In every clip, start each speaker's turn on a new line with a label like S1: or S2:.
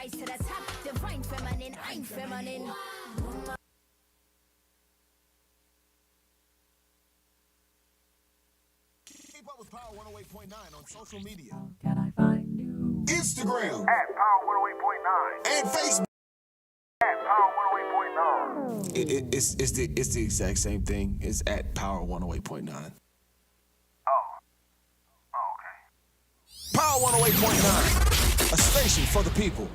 S1: rise to the top. Divine feminine, I'm feminine.
S2: Keep up with Power 108.9 on social media.
S3: Can I find you?
S2: Instagram
S4: at Power 108.9
S2: and Facebook.
S4: at Power 108.9.
S2: It's the exact same thing. It's at Power 108.9.
S4: Okay.
S2: Power 108.9, a station for the people.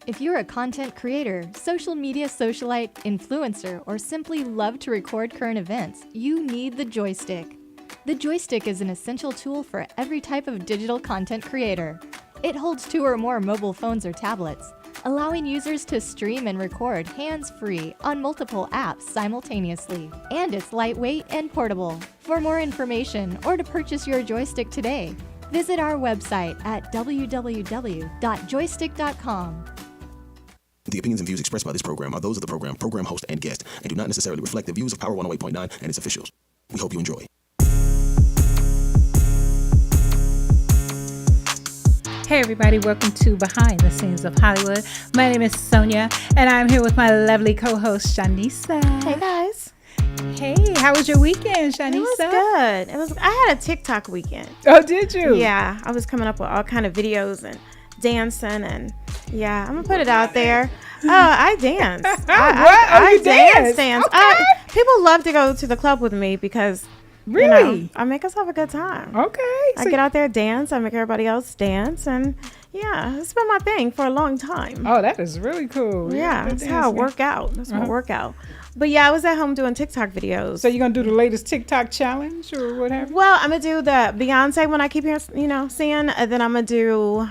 S5: If you're a content creator, social media socialite, influencer, or simply love to record current events, you need the Joystick. The Joystick is an essential tool for every type of digital content creator. It holds 2 or more mobile phones or tablets, allowing users to stream and record hands-free on multiple apps simultaneously. And it's lightweight and portable. For more information or to purchase your Joystick today, visit our website at www.joystick.com.
S6: The opinions and views expressed by this program are those of the program host, and guest, and do not necessarily reflect the views of Power 108.9 and its officials. We hope you enjoy.
S7: Hey everybody, welcome to Behind the Scenes of Hollywood. My name is Sonia, and I'm here with my lovely co-host, Shanisa.
S8: Hey guys.
S7: Hey, how was your weekend, Shanisa?
S8: It was good. I had a TikTok weekend.
S7: Oh, did you?
S8: Yeah, I was coming up with all kind of videos and dancing, and yeah, I'm gonna put it out there. Oh, I dance. I dance.
S7: Okay.
S8: People love to go to the club with me because
S7: Really?
S8: I make us have a good time.
S7: Okay.
S8: I get out there, dance. I make everybody else dance, and yeah, it's been my thing for a long time.
S7: Oh, that is really cool.
S8: Yeah, that's how I work out. That's my workout. But yeah, I was at home doing TikTok videos.
S7: So you're gonna do the latest TikTok challenge or whatever?
S8: Well, I'm gonna do the Beyonce one I keep hearing, seeing, and then I'm gonna do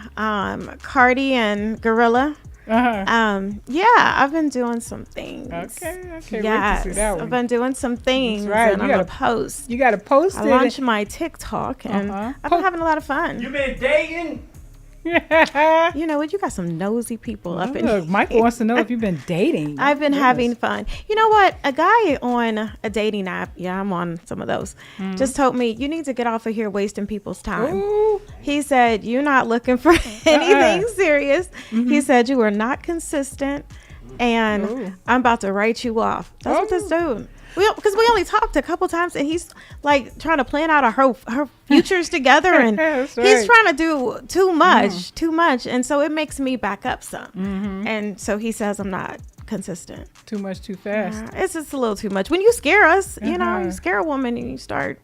S8: Cardi and Gorilla. Yeah, I've been doing some things.
S7: Okay.
S8: Yes,
S7: Wait to see that one.
S8: I've been doing some things.
S7: That's right.
S8: And I'm gonna post.
S7: You gotta post it.
S8: I launched my TikTok, and I've been having a lot of fun.
S4: You been dating?
S8: You know what? You got some nosy people up in here.
S7: Look, Michael wants to know if you've been dating.
S8: I've been having fun. You know what? A guy on a dating app, yeah, I'm on some of those, just told me, you need to get off of here wasting people's time.
S7: Ooh.
S8: He said, you're not looking for anything serious. He said, you are not consistent, and I'm about to write you off. That's what this dude. Because we only talked a couple times, and he's like trying to plan out her futures together, and he's trying to do too much, and so it makes me back up some. And so he says I'm not consistent.
S7: Too much, too fast.
S8: It's just a little too much. When you scare us, you scare a woman, and you start.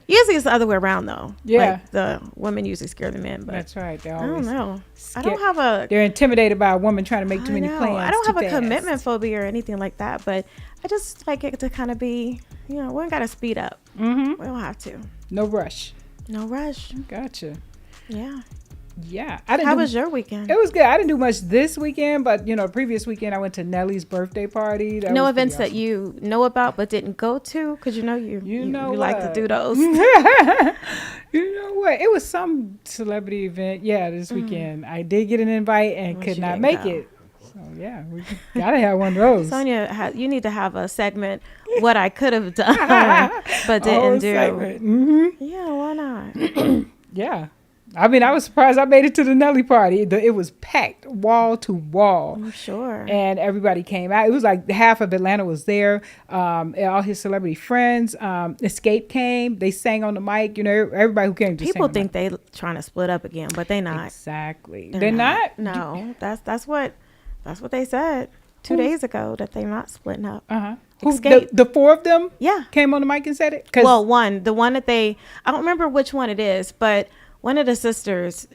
S8: Usually it's the other way around, though.
S7: Yeah,
S8: like the women usually scare the men. But
S7: that's right.
S8: I don't know. I don't have a.
S7: They're intimidated by a woman trying to make too many plans.
S8: I don't have a commitment phobia or anything like that, but I just like it to kind of be, we don't got to speed up. We don't have to.
S7: No rush.
S8: No rush.
S7: Gotcha.
S8: Yeah.
S7: Yeah.
S8: How was your weekend?
S7: It was good. I didn't do much this weekend, but the previous weekend I went to Nellie's birthday party.
S8: No events that you know about but didn't go to, because you like to do those.
S7: You know what? It was some celebrity event. Yeah, this weekend I did get an invite and could not make it. So yeah, we gotta have one of those.
S8: Sonia, you need to have a segment. What I could have done but didn't do. Yeah, why not?
S7: Yeah. I mean, I was surprised I made it to the Nelly party. It was packed wall to wall.
S8: I'm sure.
S7: And everybody came out. It was like half of Atlanta was there. All his celebrity friends. Escape came. They sang on the mic. Everybody who came to
S8: People think they trying to split up again, but they not.
S7: Exactly. They're not?
S8: No, that's what they said 2 days ago, that they're not splitting up.
S7: Escape. The four of them?
S8: Yeah.
S7: Came on the mic and said it?
S8: Well, the one that I don't remember which one it is, but one of the sisters,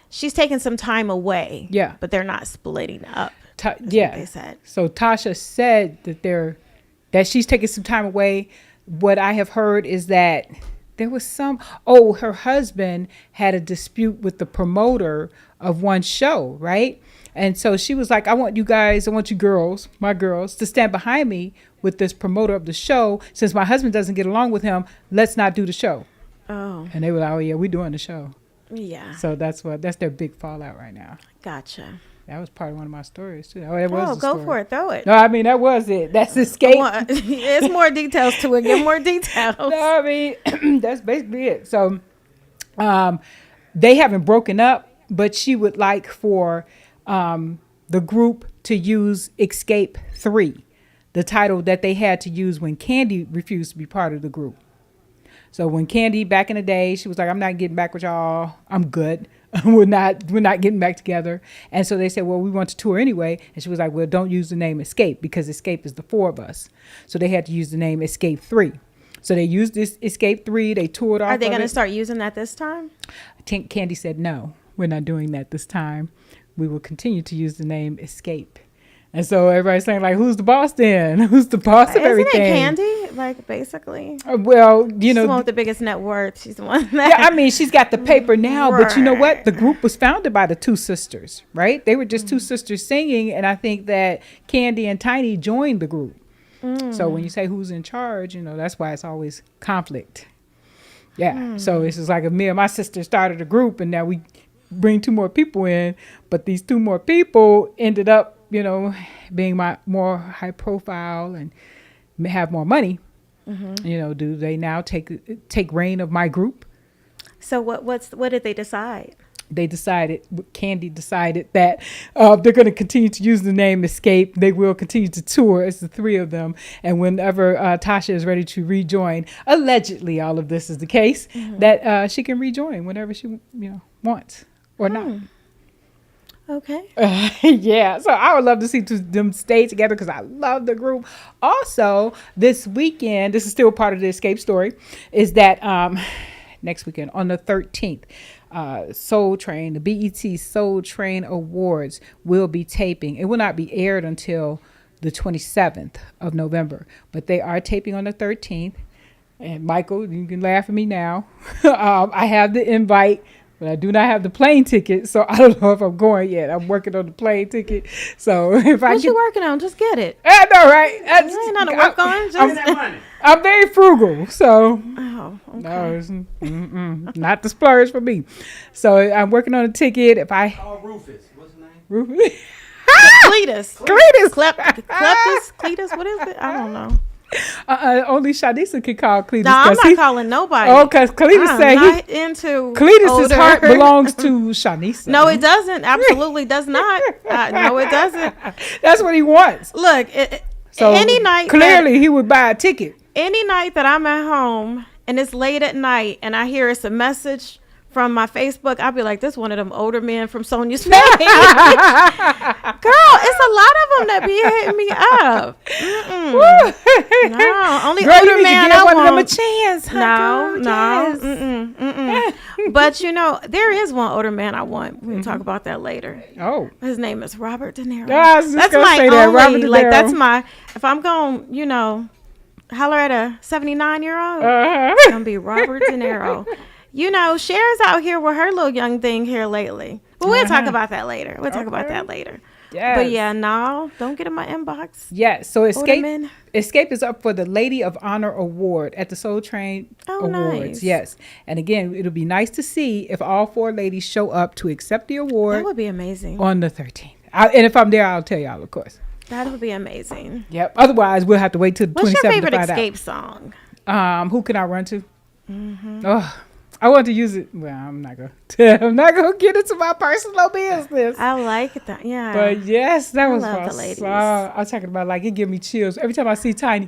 S8: she's taking some time away. Yeah. But they're not splitting up. What they said.
S7: So Tasha said that she's taking some time away. What I have heard is that there was her husband had a dispute with the promoter of one show, right? And so she was like, I want you girls, my girls, to stand behind me with this promoter of the show. Since my husband doesn't get along with him, let's not do the show.
S8: Oh.
S7: And they were like, oh yeah, we're doing the show.
S8: Yeah.
S7: So that's their big fallout right now.
S8: Gotcha.
S7: That was part of one of my stories too.
S8: Go for it. Throw it.
S7: No, I mean, that was it. That's Escape.
S8: There's more details to it. Get more details.
S7: No, I mean, that's basically it. So they haven't broken up, but she would like for the group to use Escape 3, the title that they had to use when Candy refused to be part of the group. So when Candy back in the day, she was like, I'm not getting back with y'all. I'm good. we're not getting back together. And so they said, well, we want to tour anyway. And she was like, well, don't use the name Escape because Escape is the 4 of us. So they had to use the name Escape 3. So they used this Escape 3. They toured off.
S8: Are they going to start using that this time?
S7: Candy said, no, we're not doing that this time. We will continue to use the name Escape. And so everybody's saying, like, who's the boss then? Who's the boss of everything?
S8: Isn't it Candy? Like, basically.
S7: Well, you
S8: She's
S7: know.
S8: the one with the biggest net worth. She's the one that.
S7: Yeah, I mean, she's got the paper now,
S8: Right.
S7: but you know what? The group was founded by the 2 sisters, right? They were just 2 sisters singing, and I think that Candy and Tiny joined the group. So when you say who's in charge, you know, that's why it's always conflict. Yeah. So it's just like me and my sister started a group, and now we bring 2 more people in, but these 2 more people ended up, you know, being more high profile and have more money. You know, do they now take reign of my group?
S8: So what did they decide?
S7: They decided, Candy decided that they're going to continue to use the name Escape. They will continue to tour. It's the 3 of them. And whenever Tasha is ready to rejoin, allegedly all of this is the case, that she can rejoin whenever she wants or not.
S8: Okay.
S7: Yeah, so I would love to see them stay together because I love the group. Also, this weekend, this is still part of the Escape story, is that next weekend on the 13th, Soul Train, the BET Soul Train Awards will be taping. It will not be aired until the 27th of November, but they are taping on the 13th. And Michael, you can laugh at me now. I have the invite, but I do not have the plane ticket, so I don't know if I'm going yet. I'm working on the plane ticket. So if
S8: What you working on? Just get it.
S7: I know, right?
S8: You ain't nothing to work on. Just
S7: I'm very frugal, so
S8: oh, okay.
S7: no, it's, not the splurge for me. So I'm working on a ticket. If I
S9: Call Rufus. What's his name?
S7: Rufus.
S8: Cletus. Cletus. What is it? I don't know.
S7: Only Shanisa can call Cletus.
S8: No, I'm not calling nobody.
S7: Oh, because Cletus said
S8: not into
S7: Cletus's
S8: older.
S7: heart belongs to Shanisa.
S8: No, it doesn't. Absolutely does not. No, it doesn't.
S7: That's what he wants.
S8: Look,
S7: So
S8: any night
S7: clearly he would buy a ticket.
S8: Any night that I'm at home and it's late at night and I hear it's a message from my Facebook, I'll be like, this one of them older men from Sonia's family. Girl, it's a lot of them that be hitting me up. No, only
S7: Girl,
S8: older
S7: you need
S8: man
S7: to give
S8: I
S7: one
S8: want.
S7: of them a chance. Huh,
S8: No.
S7: girl?
S8: But there is one older man I want. We can talk about that later.
S7: Oh.
S8: His name is Robert De Niro.
S7: I was just
S8: That's
S7: gonna
S8: my
S7: say that, Robert
S8: only,
S7: De
S8: like,
S7: Niro.
S8: that's my, if I'm going, holler at a 79-year-old,
S7: Uh-huh.
S8: it's gonna be Robert De Niro. Cher's out here with her little young thing here lately. But we'll talk about that later.
S7: Yes.
S8: But yeah, no, don't get in my inbox.
S7: Yes. So
S8: men.
S7: Escape is up for the Lady of Honor Award at the Soul Train Awards.
S8: Nice.
S7: Yes. And again, it'll be nice to see if all 4 ladies show up to accept the award
S8: That would be amazing.
S7: on the 13th. And if I'm there, I'll tell y'all, of course.
S8: That would be amazing.
S7: Yep. Otherwise, we'll have to wait till the 27th
S8: What's your favorite
S7: to find
S8: Escape song?
S7: out. Who can I run to? Oh, I want to use it. Well, I'm not gonna get into my personal business.
S8: I like that. Yeah.
S7: But yes, that was
S8: love
S7: my
S8: the ladies.
S7: song. I was talking about, like, it give me chills every time I see Tiny.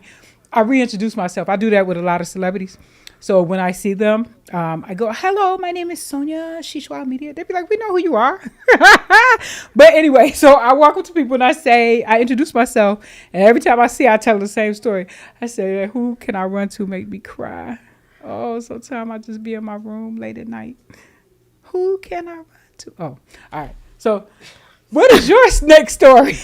S7: I reintroduce myself. I do that with a lot of celebrities. So when I see them, I go, "Hello, my name is Sonia Shishwa Media." They'd be like, "We know who you are." But anyway, so I walk up to people and I introduce myself, and every time I see, I tell the same story. I say, "Who can I run to make me cry?" Oh, sometimes I just be in my room late at night. Who can I run to? Oh, all right. So, what is your next story?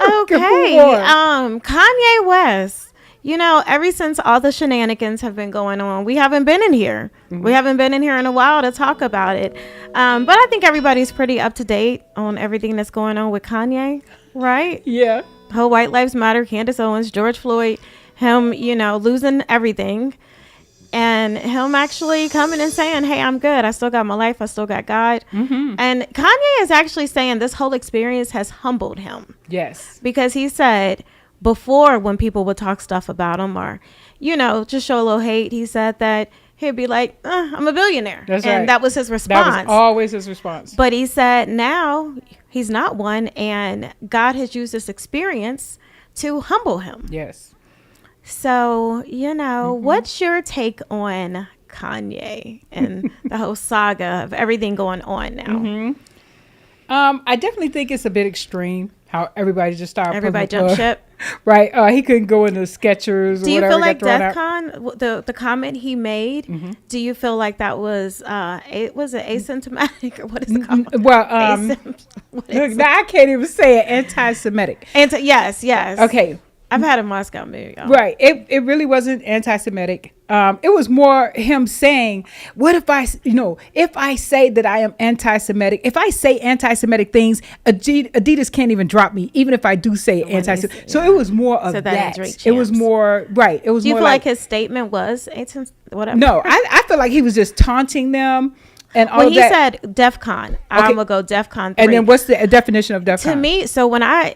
S8: Okay. Kanye West. Ever since all the shenanigans have been going on, we haven't been in here. We haven't been in here in a while to talk about it. But I think everybody's pretty up to date on everything that's going on with Kanye, right?
S7: Yeah.
S8: Whole White Lives Matter, Candace Owens, George Floyd, him, losing everything. And him actually coming and saying, hey, I'm good. I still got my life. I still got God. And Kanye is actually saying this whole experience has humbled him.
S7: Yes.
S8: Because he said before, when people would talk stuff about him or, just show a little hate, he said that he'd be like, I'm a billionaire.
S7: That's
S8: and
S7: right.
S8: that was his response.
S7: That was always his response.
S8: But he said now he's not one, and God has used this experience to humble him.
S7: Yes.
S8: So, what's your take on Kanye and the whole saga of everything going on now?
S7: I definitely think it's a bit extreme how everybody just started.
S8: Everybody jumped ship.
S7: Right. He couldn't go into Skechers.
S8: Do you
S7: or
S8: feel
S7: whatever,
S8: like
S7: got thrown
S8: DEF
S7: out.
S8: CON, the comment he made, do you feel like that was, was it asymptomatic or what is it called?
S7: Well,
S8: What
S7: look,
S8: is
S7: now I can't even say it. Anti-Semitic.
S8: yes.
S7: Okay.
S8: I've had a Moscow movie. Y'all.
S7: Right. It really wasn't anti-Semitic. It was more him saying, what if if I say that I am anti-Semitic, if I say anti-Semitic things, Adidas can't even drop me, even if I do say anti-Semitic. So it was more of
S8: So
S7: that.
S8: Drink
S7: It was more, right. It was
S8: do you
S7: more
S8: feel like his statement was whatever?
S7: No, I feel like he was just taunting them. And all
S8: when he
S7: that.
S8: said DEF CON, I'm gonna go DEF CON 3.
S7: And then what's the definition of DEF CON?
S8: To me, so when I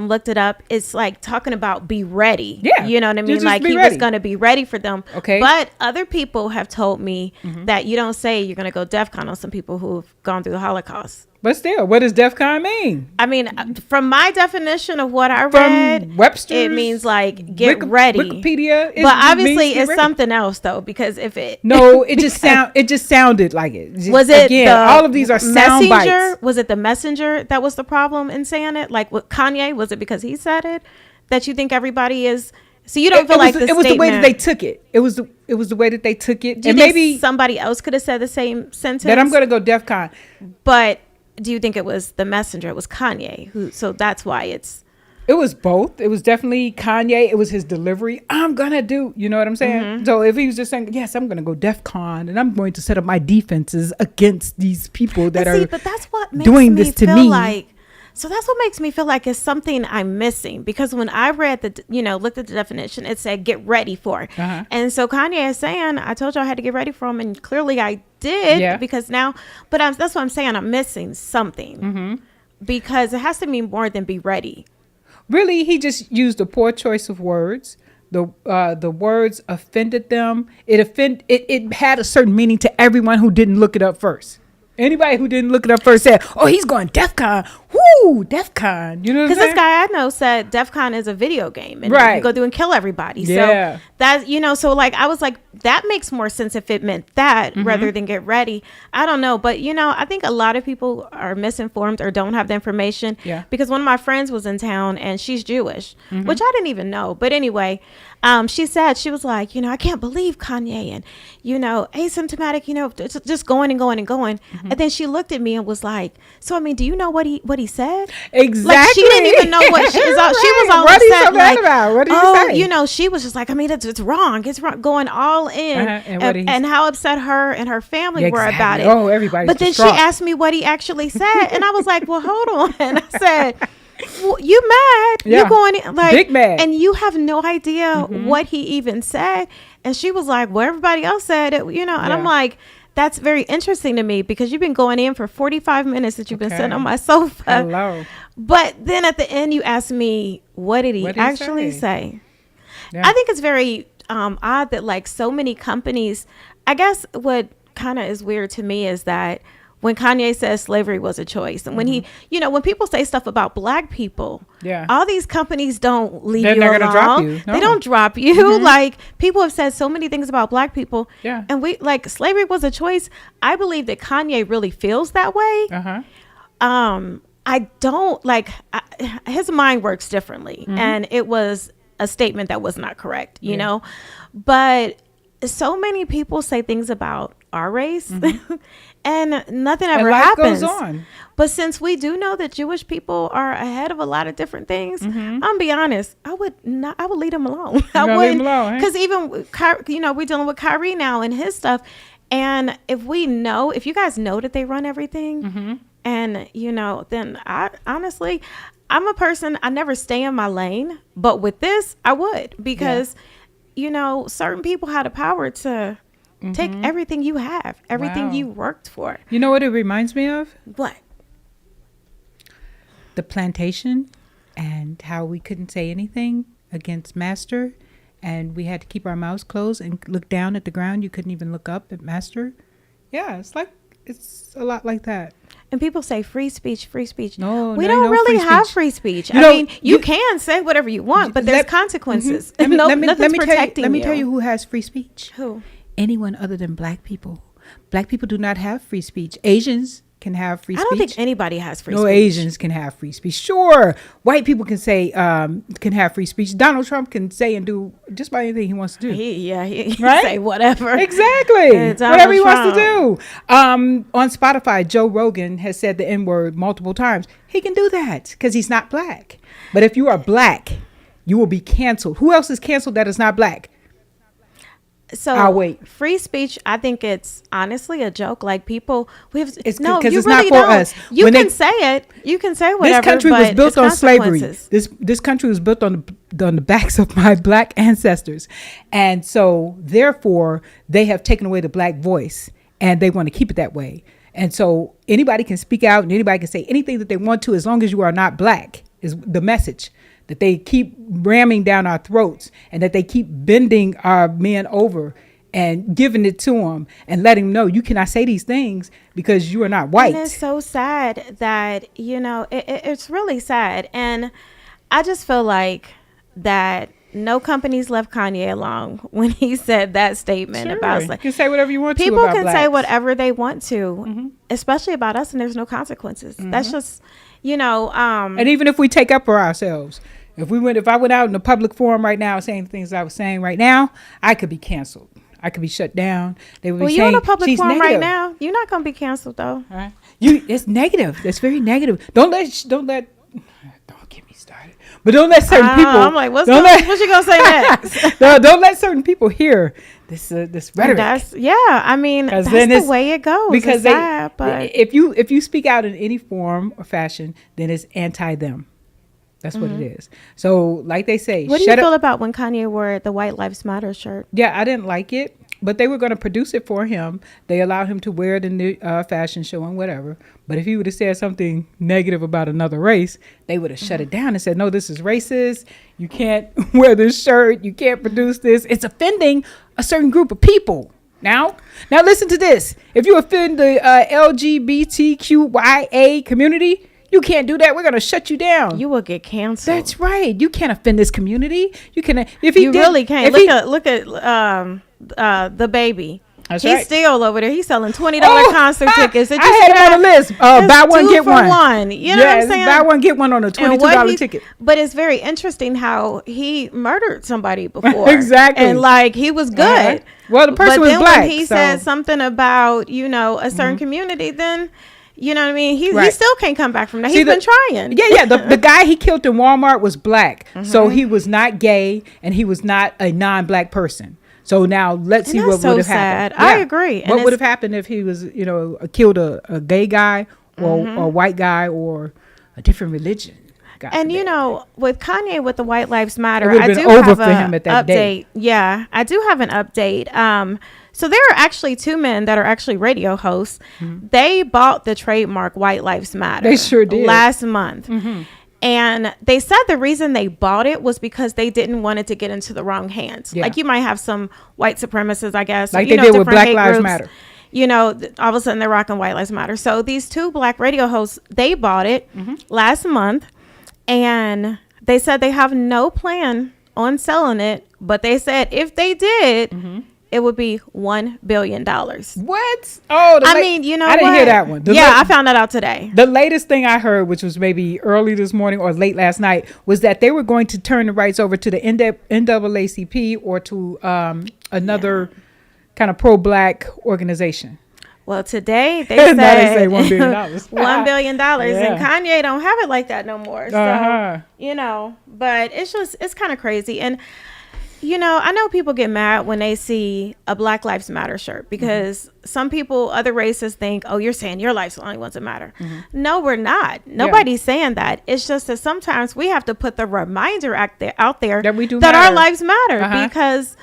S8: looked it up, it's like talking about be ready.
S7: Yeah.
S8: You know what I mean?
S7: Just
S8: Like
S7: be
S8: he
S7: ready.
S8: was gonna be ready for them.
S7: Okay.
S8: But other people have told me that you don't say you're gonna go DEF CON on some people who've gone through the Holocaust.
S7: But still, what does DEF CON mean?
S8: I mean, from my definition of what I read,
S7: Webster's,
S8: it means like get ready.
S7: Wikipedia.
S8: But obviously, it's
S7: ready.
S8: something else though, because if it
S7: No, it just sounded like it.
S8: was it
S7: again,
S8: the
S7: all of these are sound
S8: messenger?
S7: bites.
S8: Was it the messenger that was the problem in saying it? Like with Kanye, was it because he said it that you think everybody is? So you don't feel like
S7: it was the way that they took it. It was the way that they took it.
S8: Do you
S7: And
S8: think
S7: maybe
S8: somebody else could have said the same sentence?
S7: that I'm going to go DEF CON.
S8: But do you think it was the messenger? It was Kanye who. So that's why it's.
S7: It was both. It was definitely Kanye. It was his delivery. I'm going to do, you know what I'm saying? So if he was just saying, yes, I'm going to go DEF CON and I'm going to set up my defenses against these people that are
S8: But that's what makes
S7: doing
S8: me
S7: this to
S8: feel
S7: me.
S8: like. So that's what makes me feel like it's something I'm missing, because when I read looked at the definition, it said get ready for it. And so Kanye is saying, I told you I had to get ready for him, and clearly I did because now, but that's what I'm saying. I'm missing something because it has to mean more than be ready.
S7: Really, he just used a poor choice of words. The words offended them. It had a certain meaning to everyone who didn't look it up first. Anybody who didn't look it up first said, "Oh, he's going DEF CON." Woo, DEF CON. You know what I'm
S8: Because
S7: saying?
S8: this guy I know said DEF CON is a video game and
S7: Right.
S8: you go through and kill everybody.
S7: Yeah.
S8: So that's, so like I was like, that makes more sense if it meant that rather than get ready. I don't know. But, I think a lot of people are misinformed or don't have the information.
S7: Yeah.
S8: Because one of my friends was in town and she's Jewish, which I didn't even know. But anyway, she said, she was like, I can't believe Kanye and, asymptomatic, just going and going and going. And then she looked at me and was like, so, I mean, do you know what he said?
S7: Exactly.
S8: Like she didn't even know what she was. She was all
S7: What are you
S8: upset.
S7: so mad about? What did you say?
S8: She was just like, I mean, it's wrong. It's wrong. Going all in, and how upset her and her family were about it.
S7: Oh, everybody's
S8: But then
S7: distraught.
S8: she asked me what he actually said, and I was like, well, hold on. And I said, well, you mad?
S7: Yeah.
S8: You're going in, like
S7: Big mad.
S8: and you have no idea what he even said. And she was like, well, everybody else said it, And I'm like, that's very interesting to me because you've been going in for 45 minutes that you've been sitting on my sofa.
S7: Hello.
S8: But then at the end, you asked me, what did he actually say?
S7: Yeah.
S8: I think it's very odd that like so many companies, I guess what kind of is weird to me is that when Kanye says slavery was a choice, and when he, when people say stuff about black people, all these companies don't leave
S7: They're
S8: you
S7: not
S8: alone.
S7: gonna drop you. No.
S8: They don't drop you. Like people have said so many things about black people.
S7: Yeah.
S8: And we like slavery was a choice. I believe that Kanye really feels that way. I don't his mind works differently, and it was a statement that was not correct, you know, but so many people say things about our race and nothing ever
S7: life
S8: happens.
S7: goes on.
S8: But since we do know that Jewish people are ahead of a lot of different things, I'm gonna be honest, I would leave them alone. I wouldn't, because even we're dealing with Kyrie now and his stuff, and if you guys know that they run everything, and then I honestly, I'm a person, I never stay in my lane, but with this I would, because certain people have the power to take everything you have, everything you worked for.
S7: You know what it reminds me of?
S8: What?
S7: The plantation, and how we couldn't say anything against master, and we had to keep our mouths closed and look down at the ground. You couldn't even look up at master. Yeah, it's a lot like that.
S8: And people say free speech, free speech.
S7: No,
S8: we
S7: no,
S8: don't
S7: no
S8: really
S7: free
S8: have
S7: speech.
S8: free speech.
S7: You
S8: I
S7: know,
S8: mean, you can say whatever you want, but there's consequences. Nothing's protecting
S7: let me
S8: you.
S7: tell you who has free speech.
S8: Who?
S7: Anyone other than black people. Black people do not have free speech. Asians can have free speech.
S8: I don't think anybody has free
S7: no
S8: speech.
S7: Asians can have free speech. Sure, white people can say can have free speech. Donald Trump can say and do just about anything he wants to do.
S8: He
S7: Right?
S8: say whatever.
S7: Exactly.
S8: Donald
S7: Whatever he
S8: Trump.
S7: wants to do. On Spotify, Joe Rogan has said the N-word multiple times. He can do that because he's not black. But if you are black, you will be canceled. Who else is canceled that is not black?
S8: So
S7: I'll wait.
S8: Free speech, I think it's honestly a joke. Like people,
S7: It's
S8: no,
S7: 'cause
S8: you
S7: it's
S8: really
S7: not for
S8: don't.
S7: us.
S8: You
S7: When
S8: can
S7: they-
S8: say it. You can say whatever.
S7: This country was
S8: but
S7: built
S8: it's
S7: on slavery.
S8: consequences.
S7: This country was built on the backs of my black ancestors, and so therefore they have taken away the black voice, and they want to keep it that way. And so anybody can speak out, and anybody can say anything that they want to, as long as you are not black. Is the message that they keep ramming down our throats, and that they keep bending our men over and giving it to them and letting them know you cannot say these things because you are not white.
S8: And it's so sad that, it's really sad. And I just feel like that no companies left Kanye alone when he said that statement about
S7: You can say whatever you want to
S8: people
S7: about
S8: can say
S7: blacks.
S8: whatever they want to, especially about us, and there's no consequences. That's just,
S7: And even if we take up for ourselves, if I went out in a public forum right now saying the things I was saying right now, I could be canceled. I could be shut down. They would be
S8: you're
S7: saying,
S8: in a public
S7: "She's
S8: forum
S7: negative."
S8: right now. You're not going to be canceled, though.
S7: Right? It's negative. That's very negative. Don't get me started. But don't let certain people.
S8: I'm like, what you going to say next?
S7: Don't let certain people hear this rhetoric.
S8: I mean, that's the way it goes.
S7: Because
S8: it's sad, but
S7: if you speak out in any form or fashion, then it's anti them. That's what it is. So, like they say,
S8: what do you feel about when Kanye wore the White Lives Matter shirt?
S7: Yeah, I didn't like it, but they were going to produce it for him. They allowed him to wear it in the fashion show and whatever. But if he would have said something negative about another race, they would have shut it down and said, no, this is racist. You can't wear this shirt. You can't produce this. It's offending a certain group of people. Now listen to this. If you offend the LGBTQIA community, you can't do that. We're going to shut you down.
S8: You will get canceled.
S7: That's right. You can't offend this community. You can.
S8: Really can't. Look at the baby.
S7: That's
S8: He's
S7: right.
S8: still over there. He's selling $20 concert tickets.
S7: I had him on the list. Buy one, get one.
S8: You know what I'm saying?
S7: Buy one, get one on a $22 ticket.
S8: But it's very interesting how he murdered somebody before.
S7: Exactly.
S8: And he was good.
S7: Uh-huh. Well, the person was black.
S8: When he said something about, a certain community, then... You know what I mean? He still can't come back from that. He's been trying.
S7: Yeah. The guy he killed in Walmart was black. So he was not gay and he was not a non-black person. So now let's see what would have happened.
S8: I agree.
S7: What would have happened if he was, killed a gay guy or a white guy or a different religion?
S8: And with Kanye with the White Lives Matter,
S7: it would have been over for him at that
S8: update.
S7: day.
S8: Yeah, I do have an update. So there are actually two men that are actually radio hosts. They bought the trademark White Lives Matter.
S7: They sure did.
S8: Last month. And they said the reason they bought it was because they didn't want it to get into the wrong hands.
S7: Yeah.
S8: Like you might have some white supremacists, I guess.
S7: Like they did with Black Lives Matter.
S8: All of a sudden they're rocking White Lives Matter. So these two black radio hosts, they bought it last month. And they said they have no plan on selling it. But they said if they did... It would be $1 billion.
S7: What? Oh, I didn't hear that one.
S8: I found that out today.
S7: The latest thing I heard, which was maybe early this morning or late last night, was that they were going to turn the rights over to the NAACP or to another kind of pro-black organization.
S8: Well, today they said
S7: say $1 billion.
S8: $1 billion, and Kanye don't have it like that no more. So but it's kind of crazy. And I know people get mad when they see a Black Lives Matter shirt because some people, other races think, oh, you're saying your life's the only ones that matter. No, we're not. Nobody's saying that. It's just that sometimes we have to put the reminder out there
S7: that we do
S8: that
S7: matter.
S8: our lives matter because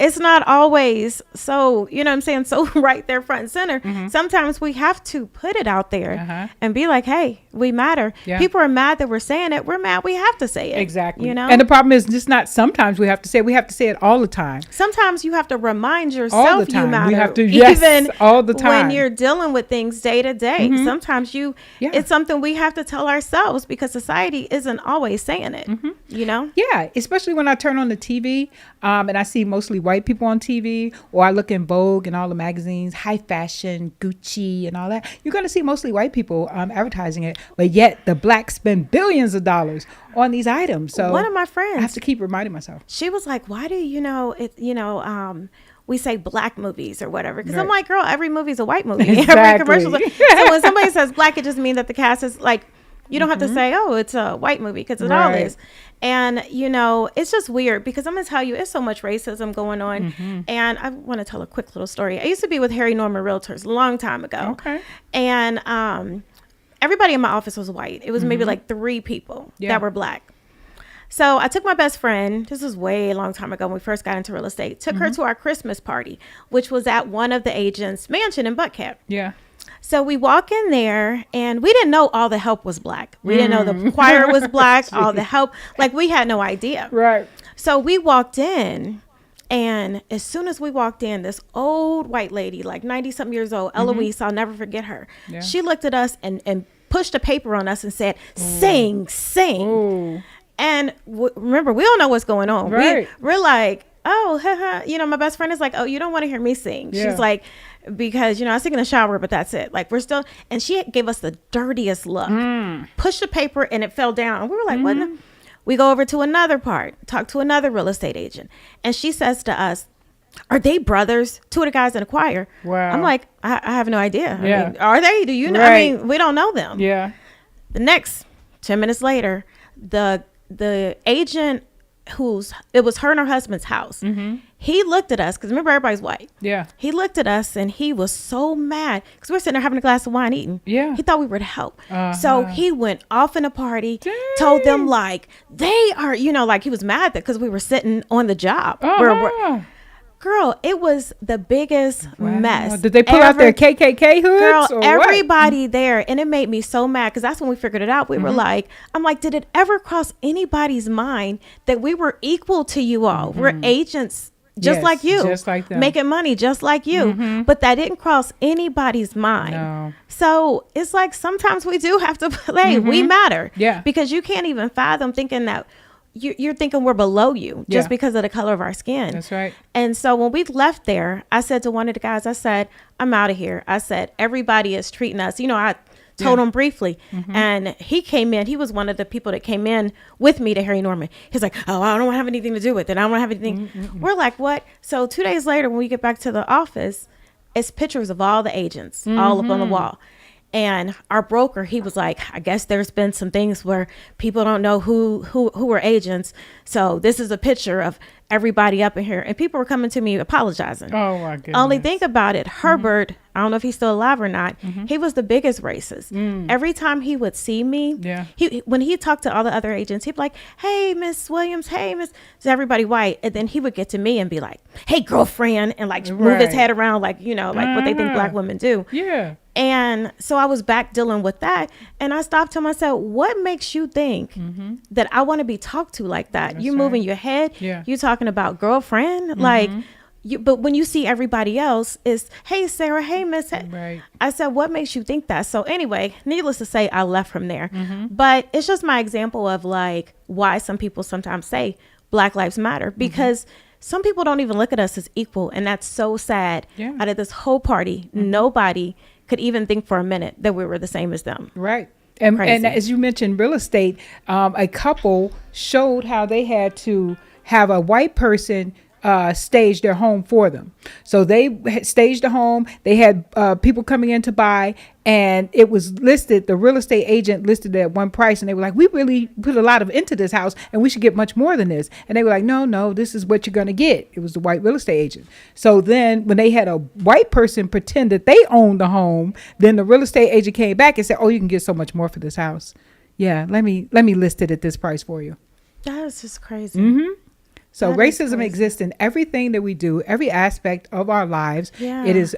S8: it's not always so, you know what I'm saying, so right there front and center. Sometimes we have to put it out there and be like, hey, we matter. People are mad that we're saying it. We're mad we have to say it.
S7: Exactly.
S8: You know?
S7: And the problem is just not sometimes we have to say it. We have to say it all the time.
S8: Sometimes you have to remind
S7: All
S8: yourself
S7: the time.
S8: you matter.
S7: We have to, yes,
S8: even
S7: all the time.
S8: when you're dealing with things day to day. Sometimes it's something we have to tell ourselves because society isn't always saying it. You know?
S7: Yeah, especially when I turn on the TV and I see mostly white people on TV, or I look in Vogue and all the magazines, high fashion, Gucci and all that. You're going to see mostly white people advertising it, but yet the blacks spend billions of dollars on these items. So
S8: one of my friends,
S7: I have to keep reminding myself.
S8: she was like, why do we say black movies or whatever? Because I'm like, girl, every movie's a white movie.
S7: Exactly.
S8: Every commercial. So when somebody says black, it just means that the cast is like, you don't have to say, oh, it's a white movie, because it all is. And, you know, it's just weird because I'm going to tell you, it's so much racism going on. And I want to tell a quick little story. I used to be with Harry Norman Realtors a long time ago.
S7: Okay.
S8: And everybody in my office was white. It was maybe like 3 people that were black. So I took my best friend, this was way a long time ago when we first got into real estate, took her to our Christmas party, which was at one of the agents' mansion in Buckhead.
S7: Yeah.
S8: So we walk in there and we didn't know all the help was black. We didn't know the choir was black, all the help. Like, we had no idea.
S7: Right.
S8: So we walked in, and as soon as we walked in, this old white lady, like 90-something years old, Eloise, I'll never forget her. Yeah. She looked at us and pushed a paper on us and said, sing.
S7: Ooh.
S8: And remember, we don't know what's going on.
S7: Right.
S8: We're like, oh, you know, my best friend is like, oh, you don't want to hear me sing.
S7: Yeah.
S8: She's like, because, you know, I sing in the shower, but that's it. Like, we're still, and she gave us the dirtiest look. Pushed the paper and it fell down. We were like, what? We go over to another part, talk to another real estate agent. And she says to us, are they brothers? 2 of the guys in the choir.
S7: Wow.
S8: I'm like, I have no idea.
S7: Yeah.
S8: I mean, are they? Do you know?
S7: Right.
S8: I mean, we don't know them.
S7: Yeah.
S8: The next 10 minutes later, the agent it was her and her husband's house. He looked at us, because remember, everybody's white.
S7: Yeah.
S8: He looked at us and he was so mad because we're sitting there having a glass of wine eating.
S7: Yeah.
S8: He thought we were to help. So he went off in a party, told them like they are, you know, like he was mad that because we were sitting on the job. Girl, it was the biggest mess.
S7: Did they pull out their KKK hoods?
S8: Girl, everybody there. And it made me so mad because that's when we figured it out. We were like, I'm like, did it ever cross anybody's mind that we were equal to you all? We're agents just like you.
S7: Just like them.
S8: Making money just like you. But that didn't cross anybody's mind.
S7: No.
S8: So it's like sometimes we do have to play. We matter.
S7: Yeah.
S8: Because you can't even fathom thinking that you're thinking we're below you just because of the color of our skin.
S7: That's right.
S8: And so when we left there, I said to one of the guys, I said, I'm out of here. I said, everybody is treating us. You know, I told him briefly. And he came in. He was one of the people that came in with me to Harry Norman. He's like, oh, I don't have anything to do with it. I don't have anything. We're like, what? So 2 days later, when we get back to the office, it's pictures of all the agents all up on the wall. And our broker, he was like, I guess there's been some things where people don't know who are agents. So this is a picture of everybody up in here. And people were coming to me apologizing.
S7: Oh, my goodness.
S8: Only think about it. Herbert, I don't know if he's still alive or not. He was the biggest racist. Every time he would see me, when he talked to all the other agents, he'd be like, hey, Miss Williams, hey, Miss, is everybody white? And then he would get to me and be like, hey, girlfriend, and like move his head around like, you know, like what they think black women do.
S7: Yeah.
S8: And so I was back dealing with that. And I stopped to myself, what makes you think that I want to be talked to like that? You moving your head.
S7: Yeah.
S8: You talking about girlfriend. Like, but when you see everybody else is, hey, Sarah, hey, Miss.
S7: Right.
S8: I said, what makes you think that? So anyway, needless to say, I left from there. But it's just my example of like why some people sometimes say Black Lives Matter, because some people don't even look at us as equal. And that's so sad.
S7: Yeah.
S8: Out of this whole party, nobody could even think for a minute that we were the same as them.
S7: Right. And as you mentioned, real estate, a couple showed how they had to have a white person stage their home for them. So they staged the home. They had people coming in to buy, and it was listed. The real estate agent listed it at one price, and they were like, "We really put a lot of into this house, and we should get much more than this." And they were like, "No, this is what you're gonna get." It was the white real estate agent. So then, when they had a white person pretend that they owned the home, then the real estate agent came back and said, "Oh, you can get so much more for this house. Yeah, let me list it at this price for you."
S8: That is just crazy.
S7: So
S8: That is
S7: racism
S8: crazy.
S7: exists in everything that we do, every aspect of our lives.
S8: Yeah.
S7: It is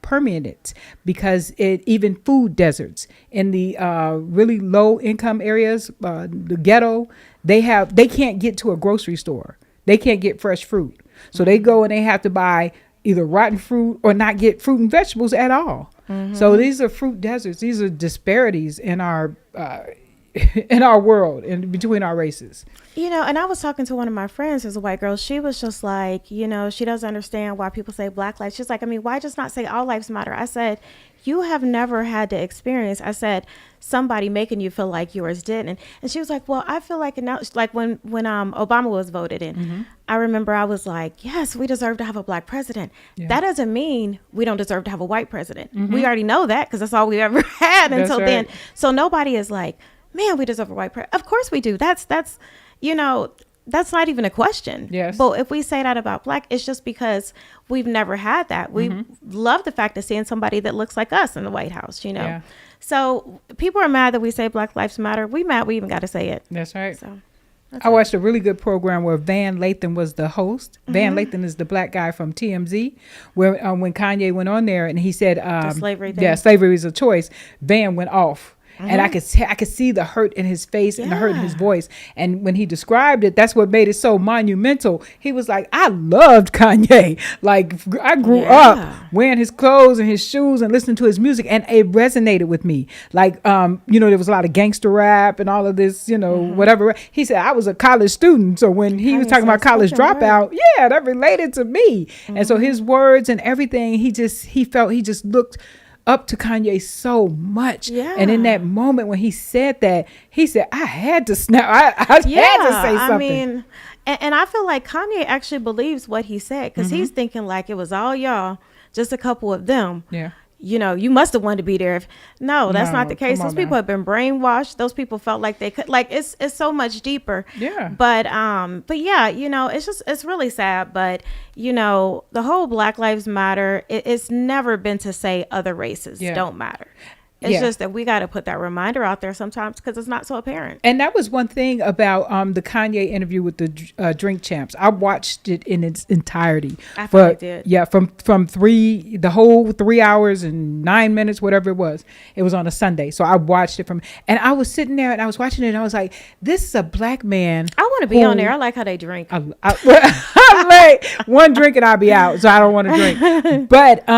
S7: permeated because even food deserts in the really low income areas, the ghetto, they can't get to a grocery store. They can't get fresh fruit. So they go and they have to buy either rotten fruit or not get fruit and vegetables at all. So these are fruit deserts. These are disparities in our in our world and between our races.
S8: You know, and I was talking to one of my friends who's a white girl. She was just like, you know, she doesn't understand why people say Black lives. She's like, I mean, why just not say all lives matter? I said, you have never had to experience, I said, somebody making you feel like yours didn't. And she was like, well, I feel like now, like when Obama was voted in, I remember I was like, yes, we deserve to have a Black president.
S7: Yeah.
S8: That doesn't mean we don't deserve to have a white president. We already know that because that's all we ever had until then.
S7: right.
S8: So nobody is like, man, we deserve a white president. Of course we do. That's you know, that's not even a question.
S7: Yes.
S8: But if we say that about Black, it's just because we've never had that. We love the fact of seeing somebody that looks like us in the White House, you know.
S7: Yeah.
S8: So people are mad that we say Black Lives Matter. We mad we even got to say it.
S7: That's right.
S8: So
S7: I watched a really good program where Van Lathan was the host. Van Lathan is the Black guy from TMZ, where when Kanye went on there and he said,
S8: slavery thing.
S7: yeah, slavery is a choice. Van went off. And I could see the hurt in his face and the hurt in his voice. And when he described it, that's what made it so monumental. He was like, I loved Kanye. Like, I grew up wearing his clothes and his shoes and listening to his music, and it resonated with me. Like, you know, there was a lot of gangster rap and all of this, you know, whatever. He said, I was a college student. So when he was talking about college dropout, yeah, that related to me. And so his words and everything, he just looked up to Kanye so much.
S8: Yeah.
S7: And in that moment when he said that, he said, I had to snap. I had to say something.
S8: I mean, and I feel like Kanye actually believes what he said because he's thinking like it was all y'all, just a couple of them.
S7: Yeah.
S8: You know, you must have wanted to be there. No, that's
S7: No,
S8: not the case.
S7: come on
S8: Those people
S7: now.
S8: have been brainwashed. Those people felt like they could, like, it's so much deeper.
S7: Yeah.
S8: But yeah, you know, it's really sad. But, you know, the whole Black Lives Matter, it's never been to say other races don't matter. It's just that we got to put that reminder out there sometimes because it's not so apparent.
S7: And that was one thing about the Kanye interview with the Drink Champs. I watched it in its entirety.
S8: I thought I did.
S7: Yeah, from the whole 3 hours and 9 minutes, whatever it was. It was on a Sunday, so I watched it and I was sitting there and I was watching it and I was like, this is a Black man.
S8: I want to be on there. I like how they drink.
S7: I'm like, one drink and I'll be out, so I don't want to drink. But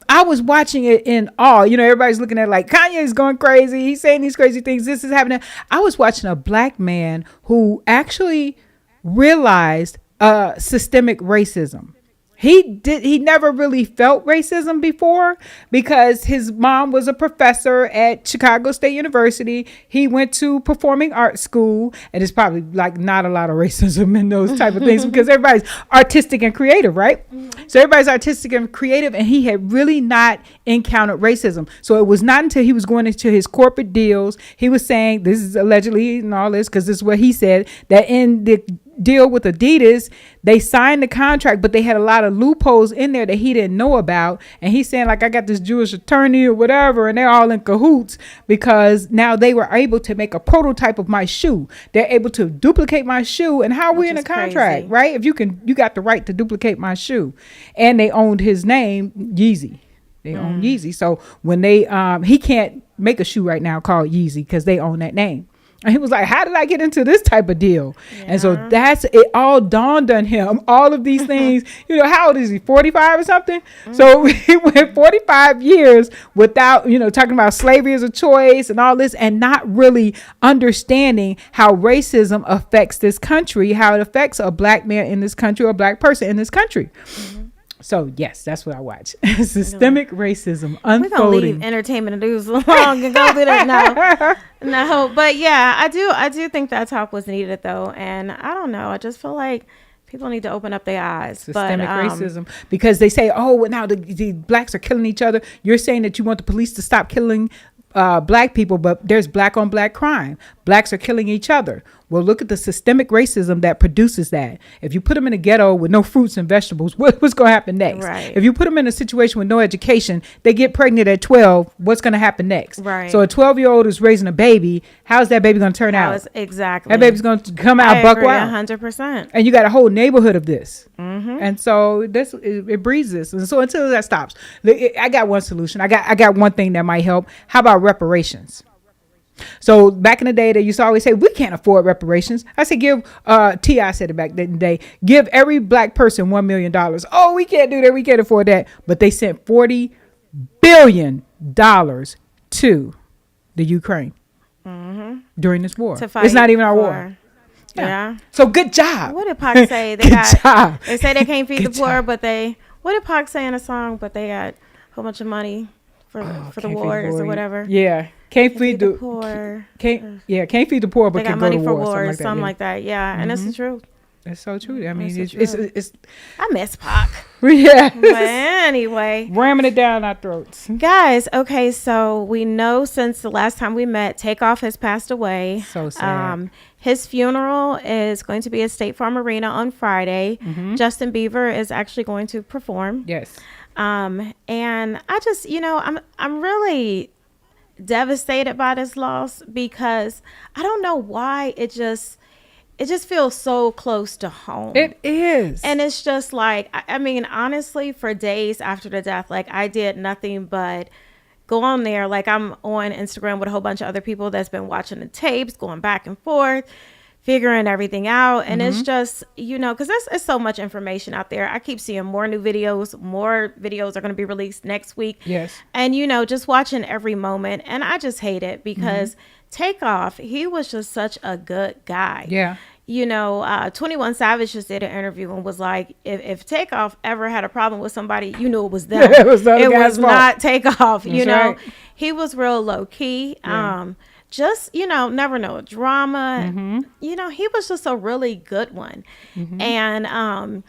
S7: I was watching it in awe. You know, everybody's looking at it like Kanye's going crazy. He's saying these crazy things. This is happening. I was watching a Black man who actually realized systemic racism. He never really felt racism before because his mom was a professor at Chicago State University. He went to performing arts school, and it's probably like not a lot of racism in those type of things because everybody's artistic and creative, right? So everybody's artistic and creative, and he had really not encountered racism. So it was not until he was going into his corporate deals, he was saying, this is allegedly and all this, because this is what he said, that in the deal with Adidas, they signed the contract, but they had a lot of loopholes in there that he didn't know about. And he's saying, like, I got this Jewish attorney or whatever, and they're all in cahoots because now they were able to make a prototype of my shoe. They're able to duplicate my shoe. And how are we in a contract, right? If you got the right to duplicate my shoe. And they owned his name, Yeezy. They own Yeezy. So when they he can't make a shoe right now called Yeezy because they own that name. And he was like, how did I get into this type of deal? Yeah. And so it all dawned on him, all of these things. You know, how old is he, 45 or something? So he went 45 years without, you know, talking about slavery as a choice and all this, and not really understanding how racism affects this country, how it affects a Black man in this country or a Black person in this country. So yes, that's what I watch. Systemic racism unfolding.
S8: We're gonna leave entertainment news along and go with it. No, but yeah, I do think that talk was needed though, and I don't know. I just feel like people need to open up their eyes.
S7: Systemic racism, because they say, oh, well, now the Blacks are killing each other. You're saying that you want the police to stop killing Black people, but there's Black on Black crime. blacks are killing each other. Well, look at the systemic racism that produces that. If you put them in a ghetto with no fruits and vegetables, what's going to happen next?
S8: Right.
S7: If you put them in a situation with no education, they get pregnant at 12, what's going to happen next?
S8: Right.
S7: So a 12-year-old is raising a baby. How's that baby going to turn out?
S8: Exactly.
S7: That baby's going to come out buck wild.
S8: 100%.
S7: And you got a whole neighborhood of this. Mm-hmm. And so it breeds this. And so until that stops, I got one solution. I got one thing that might help. How about reparations? So back in the day, they used to always say, we can't afford reparations. I said, T.I. said it back in the day, give every black person $1 million. Oh, we can't do that. We can't afford that. But they sent $40 billion to the Ukraine during this war.
S8: To fight
S7: it's not even our war.
S8: Yeah.
S7: So good job.
S8: What did Pac say? They say they can't feed the poor, but what did Pac say in a song? But they got a whole bunch of money for the wars or whatever.
S7: Yeah. Can't feed the
S8: poor.
S7: Can't feed the poor, but
S8: they got
S7: can
S8: money
S7: go to
S8: for
S7: war.
S8: wars, something like that. Yeah, and that's the truth.
S7: That's so true. I mean,
S8: it's I miss Pac.
S7: Yeah.
S8: But anyway,
S7: ramming it down our throats,
S8: guys. Okay, so we know since the last time we met, Takeoff has passed away.
S7: So sad.
S8: His funeral is going to be at State Farm Arena on Friday. Justin Bieber is actually going to perform.
S7: Yes.
S8: And I just, I'm really devastated by this loss because I don't know why it just feels so close to home.
S7: It is.
S8: And it's just like, I mean, honestly, for days after the death, like I did nothing but go on there. Like I'm on Instagram with a whole bunch of other people that's been watching the tapes, going back and forth, figuring everything out. And it's just, because there's so much information out there. I keep seeing more new videos. More videos are going to be released next week.
S7: Yes.
S8: And, just watching every moment. And I just hate it because Takeoff, he was just such a good guy.
S7: Yeah.
S8: 21 Savage just did an interview and was like, if Takeoff ever had a problem with somebody, it was them.
S7: It was
S8: not Takeoff.
S7: Right.
S8: He was real low key. Yeah. Just, never know drama. He was just a really good one. And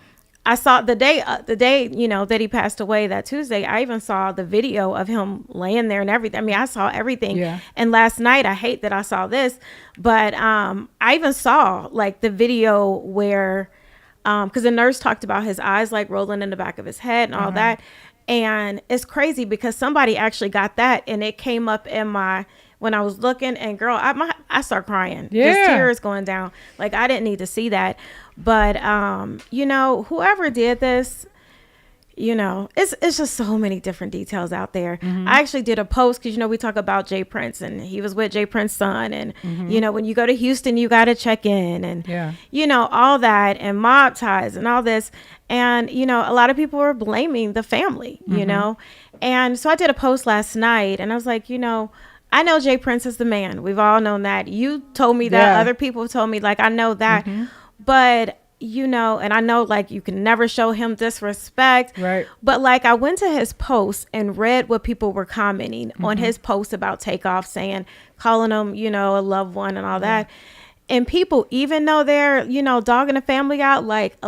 S8: I saw the day, that he passed away, that Tuesday, I even saw the video of him laying there and everything. I mean, I saw everything.
S7: Yeah.
S8: And last night, I hate that I saw this, but I even saw like the video where, because the nurse talked about his eyes like rolling in the back of his head and all that. And it's crazy because somebody actually got that and it came up in when I was looking, and girl, I start crying.
S7: Yeah.
S8: Just tears going down. Like I didn't need to see that. But whoever did this, it's just so many different details out there. I actually did a post because we talk about Jay Prince and he was with Jay Prince's son, and when you go to Houston, you got to check in, and all that, and mob ties and all this. And a lot of people were blaming the family, and so I did a post last night and I was like, I know Jay Prince is the man. We've all known that. You told me that.
S7: Yeah.
S8: Other people have told me, like, I know that. But, and I know, like, you can never show him disrespect.
S7: Right.
S8: But, like, I went to his post and read what people were commenting on his post about Takeoff, saying, calling him, a loved one and all that. And people, even though they're, dogging the family out, like,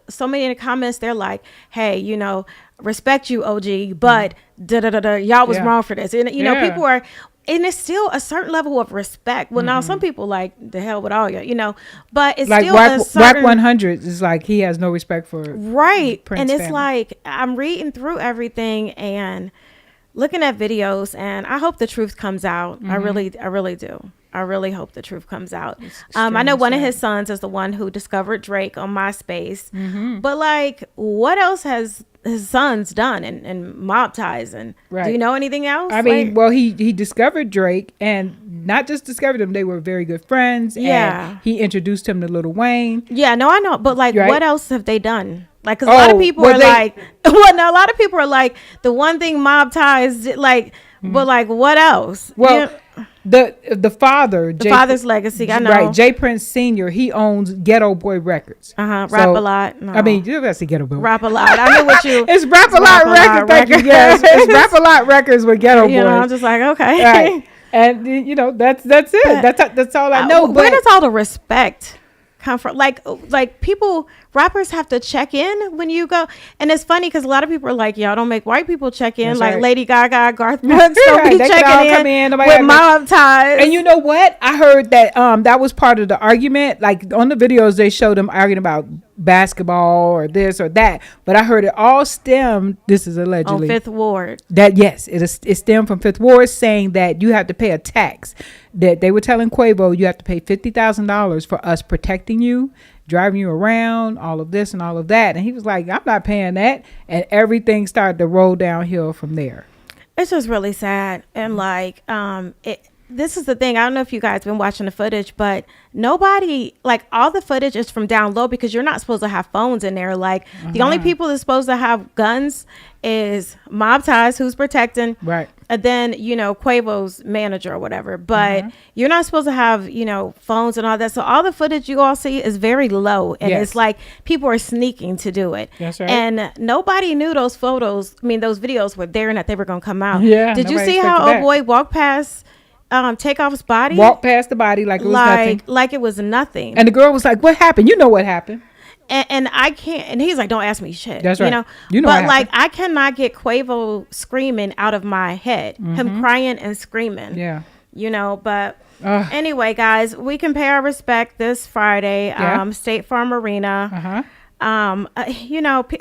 S8: so many in the comments, they're like, hey, respect you, OG, but y'all was wrong for this. And, people are... And it's still a certain level of respect. Well, now some people like the hell with all you, but it's
S7: like
S8: still
S7: Wack,
S8: a certain...
S7: Wack 100 is like he has no respect for Prince
S8: and it's
S7: family.
S8: like I'm reading through everything and looking at videos, and I hope the truth comes out. I really do. I really hope the truth comes out. I know one of his sons is the one who discovered Drake on MySpace, but like, what else has his sons done and mob ties? And do you know anything else?
S7: I mean, well, he discovered Drake, and not just discovered him, they were very good friends.
S8: Yeah.
S7: And he introduced him to Lil Wayne.
S8: Yeah, no, I know. But like, what else have they done? Like, cause a lot of people
S7: a
S8: lot of people are like, the one thing mob ties did, like, but like, what else?
S7: Well, the father's
S8: legacy, I know.
S7: Right, Jay Prince Sr., he owns Ghetto Boy Records.
S8: Rap a Lot. No.
S7: I mean, you have to say Ghetto Boy.
S8: Rap a Lot. I know what you.
S7: It's Rap a Lot Records. Thank you. Yes, it's Rap a Lot Records with Ghetto Boy.
S8: I'm just like, okay.
S7: Right. And that's it. That's all I know.
S8: Where does all the respect come from? Like people, rappers have to check in when you go. And it's funny because a lot of people are like, y'all don't make white people check in.
S7: That's
S8: like
S7: right.
S8: Lady Gaga, Garth Brooks don't
S7: Right,
S8: be
S7: they can all
S8: checking
S7: come in, nobody
S8: with
S7: got
S8: mob ties.
S7: And you know what? I heard that that was part of the argument. Like on the videos, they showed them arguing about basketball or this or that. But I heard it all stemmed. This is allegedly
S8: on Fifth Ward.
S7: that yes, it stemmed from Fifth Ward saying that you have to pay a tax. That they were telling Quavo you have to pay $50,000 for us protecting you, driving you around, all of this and all of that. And he was like, I'm not paying that. And everything started to roll downhill from there.
S8: It's just really sad. And like, this is the thing. I don't know if you guys been watching the footage, but nobody, like all the footage is from down low because you're not supposed to have phones in there. Like the only people that's supposed to have guns is Mob Ties, who's protecting.
S7: Right.
S8: And then, Quavo's manager or whatever. But you're not supposed to have, phones and all that. So all the footage you all see is very low. And
S7: Yes.
S8: it's like people are sneaking to do it.
S7: That's right.
S8: And nobody knew those those videos were there and that they were going to come out.
S7: Yeah,
S8: Did you
S7: nobody
S8: see how
S7: expected
S8: old
S7: that.
S8: boy walked past Takeoff's body?
S7: Walked past the body like it was nothing.
S8: Like it was nothing.
S7: And the girl was like, what happened? You know what happened.
S8: And I can't, and he's like, don't ask me shit.
S7: That's right. You know
S8: but
S7: what
S8: like,
S7: happened.
S8: I cannot get Quavo screaming out of my head, him crying and screaming.
S7: Yeah.
S8: But
S7: Ugh.
S8: anyway, guys, we can pay our respect this Friday,
S7: Yeah.
S8: State Farm Arena.
S7: Uh-huh.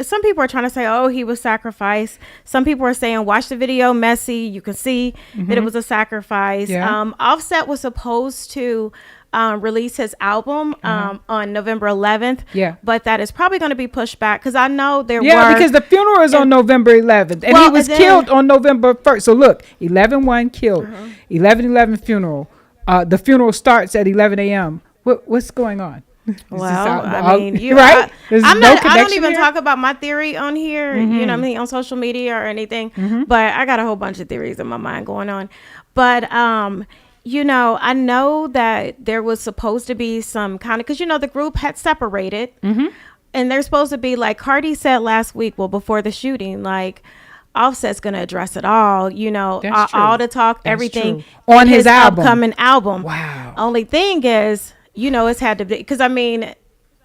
S8: Some people are trying to say, oh, he was sacrificed. Some people are saying, watch the video, messy. You can see that it was a sacrifice.
S7: Yeah.
S8: Offset was supposed to release his album on November 11th.
S7: Yeah.
S8: But that is probably going to be pushed back because I know there
S7: Yeah,
S8: were.
S7: because the funeral is on November 11th. And
S8: Well,
S7: he was
S8: and then-
S7: killed on November 1st. So look, 11/1 killed. 11/11 funeral. The funeral starts at 11 a.m. What's going on?
S8: Well,
S7: right?
S8: I,
S7: There's
S8: I'm
S7: no
S8: not. I don't
S7: connection
S8: even
S7: here?
S8: talk about my theory on here. You know what I mean, on social media or anything. But I got a whole bunch of theories in my mind going on. But I know that there was supposed to be some kind of because the group had separated, and they're supposed to be like Cardi said last week. Well, before the shooting, like. Offset's gonna address it all,
S7: That's true.
S8: all the talk,
S7: That's
S8: everything
S7: true. On
S8: in
S7: his album.
S8: upcoming album.
S7: Wow.
S8: Only thing is, it's had to be because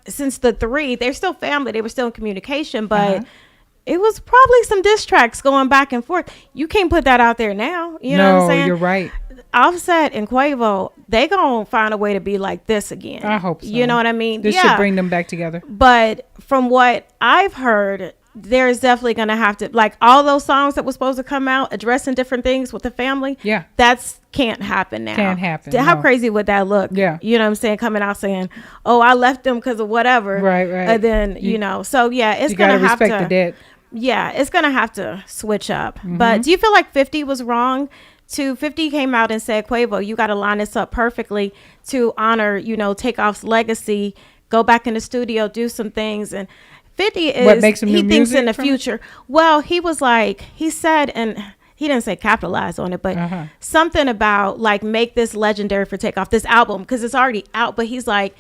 S8: since the three, they're still family. They were still in communication, but it was probably some diss tracks going back and forth. You can't put that out there now. You know what I'm saying?
S7: You're right.
S8: Offset and Quavo, they gonna find a way to be like this again.
S7: I hope so.
S8: You know what I mean?
S7: This should bring them back together.
S8: But from what I've heard, there's definitely going to have to, like all those songs that were supposed to come out addressing different things with the family.
S7: Yeah.
S8: That's can't happen now.
S7: Can't happen,
S8: How
S7: no.
S8: crazy would that look?
S7: Yeah.
S8: You know what I'm saying? Coming out saying, oh, I left them because of whatever.
S7: Right.
S8: And then, so yeah, it's
S7: You
S8: going
S7: gotta
S8: to have
S7: respect
S8: to.
S7: the dead.
S8: Yeah, it's going to have to switch up. But do you feel like 50 was wrong? 50 came out and said, Quavo, you got to line this up perfectly to honor, Takeoff's legacy, go back in the studio, do some things. And 50 is,
S7: What makes him
S8: he
S7: new
S8: thinks
S7: music
S8: in the
S7: from it?
S8: future. Well, he was like, he said, and he didn't say capitalize on it, but something about like make this legendary for Takeoff, this album, because it's already out. But he's like,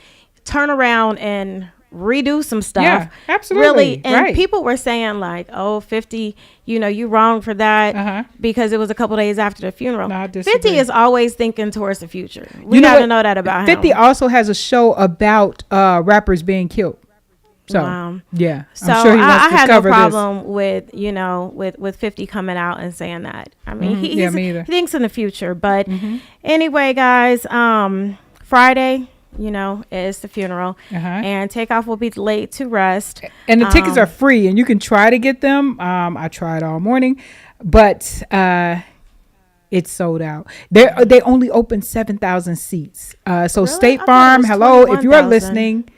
S8: turn around and redo some stuff.
S7: Yeah, absolutely.
S8: Really. And
S7: right.
S8: people were saying like, oh, 50, you wrong for that because it was a couple days after the funeral.
S7: No, I disagree.
S8: 50 is always thinking towards the future. We
S7: You know
S8: got to
S7: what?
S8: know that about
S7: 50
S8: him.
S7: also has a show about rappers being killed. So
S8: Wow.
S7: yeah,
S8: So
S7: I'm sure he wants
S8: I
S7: to
S8: had no
S7: cover
S8: problem with with 50 coming out and saying that. I mean,
S7: Yeah, me either.
S8: he thinks in the future. But anyway, guys, Friday, is the funeral, and Takeoff will be laid to rest.
S7: And the tickets are free, and you can try to get them. I tried all morning, but it's sold out. They only open 7,000 seats. So
S8: Really?
S7: State
S8: I thought it
S7: Farm,
S8: was
S7: hello, if you are
S8: 21,000.
S7: listening.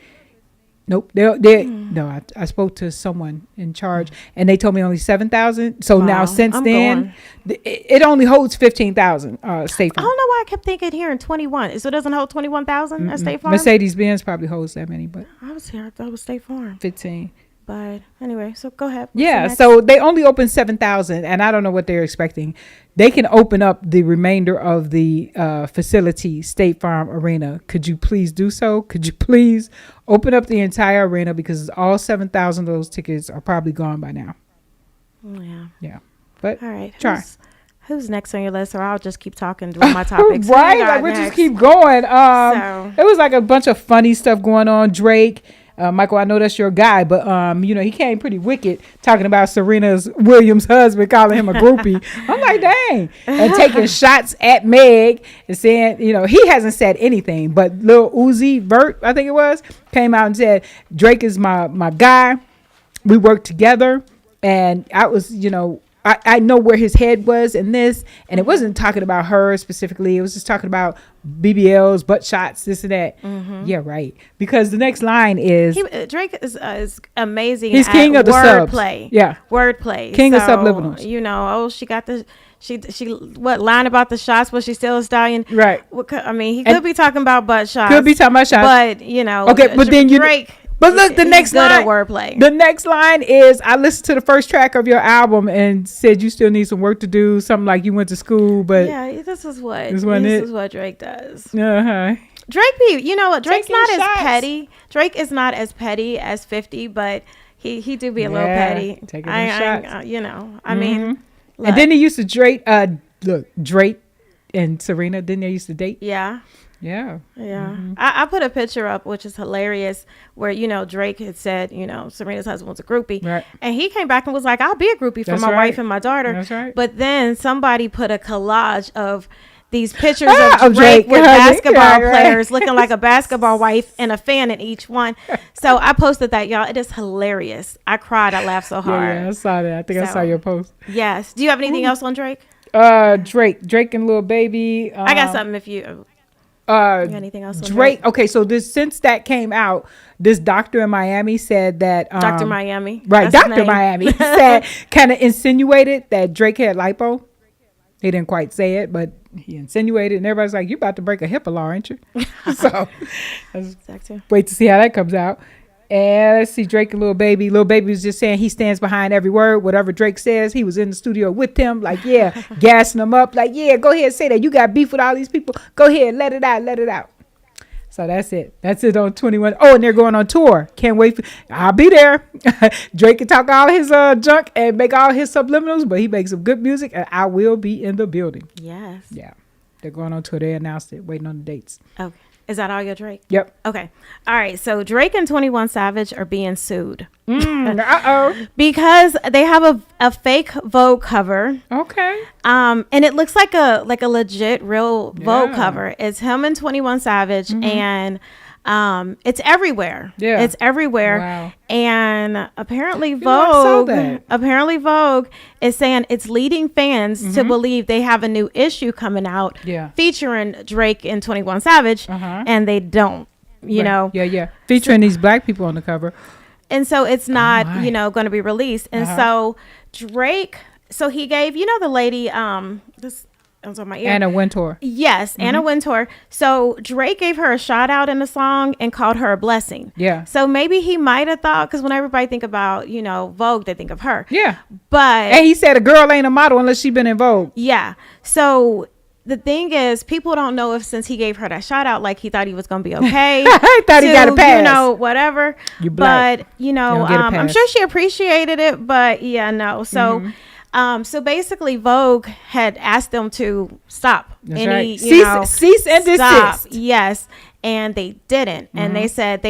S7: Nope. No, I spoke to someone in charge and they told me only 7,000. So
S8: Wow,
S7: now since
S8: I'm
S7: then, it only holds 15,000. State
S8: I
S7: Farm.
S8: don't know why I kept thinking here in 21. So it doesn't hold 21,000 at State Farm?
S7: Mercedes Benz probably holds that many, but
S8: I was here. I thought it was State Farm. 15.
S7: But
S8: anyway, so go ahead. What's
S7: yeah,
S8: the next?
S7: so they only open 7,000 and I don't know what they're expecting. They can open up the remainder of the facility, State Farm Arena. Could you please do so? Could you please open up the entire arena because all 7,000 of those tickets are probably gone by now.
S8: Yeah.
S7: Yeah. But
S8: All right.
S7: try.
S8: Who's next on your list? Or I'll just keep talking during my topics. Who you
S7: Right,
S8: got
S7: like we
S8: next?
S7: just keep going.
S8: So-
S7: It was like a bunch of funny stuff going on. Drake, Michael, I know that's your guy, but he came pretty wicked talking about Serena Williams' husband, calling him a groupie. I'm like, dang, and taking shots at Meg and saying, he hasn't said anything, but Lil Uzi Vert, I think it was, came out and said Drake is my guy. We work together, and I was, I know where his head was in this, and it wasn't talking about her specifically. It was just talking about BBLs, butt shots, this and that. Yeah, right. Because the next line is
S8: Drake is amazing.
S7: He's
S8: at
S7: king of the subs.
S8: wordplay.
S7: Yeah.
S8: Wordplay.
S7: King of subliminals.
S8: She got the she what line about the shots, but she's still a stallion.
S7: Right.
S8: I mean, he could be talking about butt shots.
S7: Could be talking about shots.
S8: But
S7: okay, but then
S8: Drake.
S7: But look, the
S8: he's
S7: next
S8: good
S7: line.
S8: at wordplay.
S7: The next line is, I listened to the first track of your album and said you still need some work to do. Something like you went to school, but
S8: Yeah, this is what Drake does.
S7: Uh-huh.
S8: Drake, you know what? Drake's
S7: Taking
S8: not
S7: shots.
S8: as petty. Drake is not as petty as 50, but he do be a little petty.
S7: Taking them shots.
S8: I mean,
S7: And then he used to Drake and Serena. Didn't they used to date?
S8: yeah.
S7: Yeah.
S8: Yeah. I put a picture up, which is hilarious, where, Drake had said, Serena's husband was a groupie.
S7: Right.
S8: And he came back and was like, I'll be a groupie for
S7: That's
S8: my
S7: right.
S8: wife and my daughter.
S7: That's right.
S8: But then somebody put a collage of these pictures
S7: Of
S8: of Drake
S7: Drake.
S8: with
S7: Right,
S8: basketball
S7: right.
S8: players looking like a basketball wife and a fan in each one. So I posted that, y'all. It is hilarious. I cried. I laughed so hard.
S7: Yeah, I saw that. I think I
S8: So-
S7: saw your post.
S8: Yes. Do you have anything else on Drake?
S7: Drake and Lil Baby.
S8: I got something if you got anything else on
S7: Drake. Okay, so since that came out, this doctor in Miami said that
S8: Dr. Miami.
S7: Right,
S8: That's his
S7: Dr.
S8: name.
S7: Miami said, kind of insinuated that Drake had lipo. He didn't quite say it, but he insinuated, and everybody's like, "You about to break a HIPAA law, ain't you?" So let's wait to see how that comes out. And let's see, Drake and Lil Baby. Lil Baby was just saying he stands behind every word, whatever Drake says. He was in the studio with him, like, yeah, gassing him up, like, yeah, go ahead, say that. You got beef with all these people. Go ahead, let it out, let it out. So that's it. That's it on 21. Oh, and they're going on tour. Can't wait. I'll be there. Drake can talk all his junk and make all his subliminals, but he makes some good music, and I will be in the building.
S8: Yes.
S7: Yeah. They're going on tour. They announced it. Waiting on the dates.
S8: Okay. Is that all your Drake?
S7: Yep.
S8: Okay. All right. So Drake and 21 Savage are being sued
S7: Uh-oh.
S8: because they have a fake Vogue cover.
S7: Okay.
S8: And it looks like a legit real Vogue
S7: Yeah.
S8: cover. It's him and 21 Savage, and it's everywhere.
S7: Yeah.
S8: It's everywhere.
S7: Wow.
S8: And apparently
S7: know, I saw
S8: Vogue is saying it's leading fans to believe they have a new issue coming out
S7: Yeah.
S8: featuring Drake and 21 Savage, and they don't. You
S7: Right.
S8: know,
S7: Yeah. Featuring these black people on the cover.
S8: and so it's not,
S7: my.
S8: going to be released. And so Drake, so he gave, the lady, this was on my ear.
S7: Anna Wintour.
S8: Yes, Anna Wintour. So Drake gave her a shout out in the song and called her a blessing.
S7: Yeah.
S8: So maybe he might have thought, because when everybody think about, Vogue, they think of her.
S7: Yeah.
S8: But
S7: And he said a girl ain't a model unless she been in Vogue.
S8: yeah. So the thing is, people don't know if since he gave her that shout out, like he thought he was going to be okay.
S7: I thought he got a pass.
S8: Whatever.
S7: You black.
S8: But,
S7: You don't get a
S8: I'm
S7: pass.
S8: sure she appreciated it, but yeah, no. So, so basically Vogue had asked them to stop.
S7: That's right. Cease and desist.
S8: Yes. And they didn't. And they said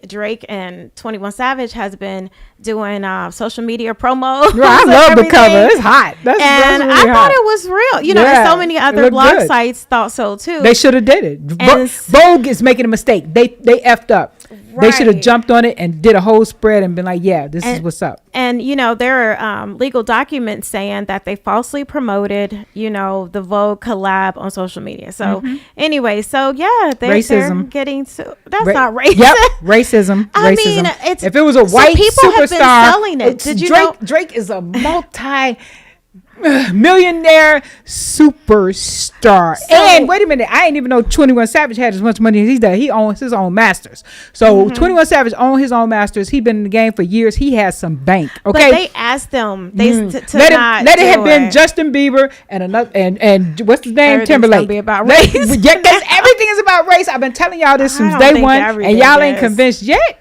S8: Drake and 21 Savage has been doing social media promos.
S7: I
S8: and
S7: love the cover.
S8: everything.
S7: It's hot. That's
S8: And
S7: really
S8: I
S7: hot.
S8: thought it was real.
S7: Yeah,
S8: and so many
S7: it
S8: other
S7: looked
S8: blog
S7: good.
S8: sites thought so too.
S7: They should have did it.
S8: And
S7: Vogue is making a mistake. They effed up. They should have
S8: Right.
S7: jumped on it and did a whole spread and been like, yeah, this is what's up.
S8: And there are legal documents saying that they falsely promoted, the Vogue collab on social media. So anyway, so yeah, they're
S7: Racism.
S8: getting that's not racist.
S7: Yep, racism.
S8: I
S7: racism.
S8: mean, it's
S7: if it was a
S8: so
S7: white
S8: people have been
S7: superstar,
S8: selling it. Did you
S7: Drake?
S8: know-
S7: Drake is a multi-millionaire superstar. And wait a minute, I didn't even know 21 Savage had as much money as he does. He owns his own masters. So 21 Savage owns his own masters. He's been in the game for years. He has some bank. Okay,
S8: But they asked them to
S7: let it have
S8: do
S7: been Justin Bieber and another and what's his name,
S8: Everything's
S7: Timberlake.
S8: gonna be about
S7: They-
S8: race.
S7: yeah, 'cause everything is about race. I've been telling y'all this
S8: I
S7: since
S8: don't
S7: day
S8: think
S7: one, and
S8: everything
S7: y'all ain't
S8: is.
S7: convinced yet.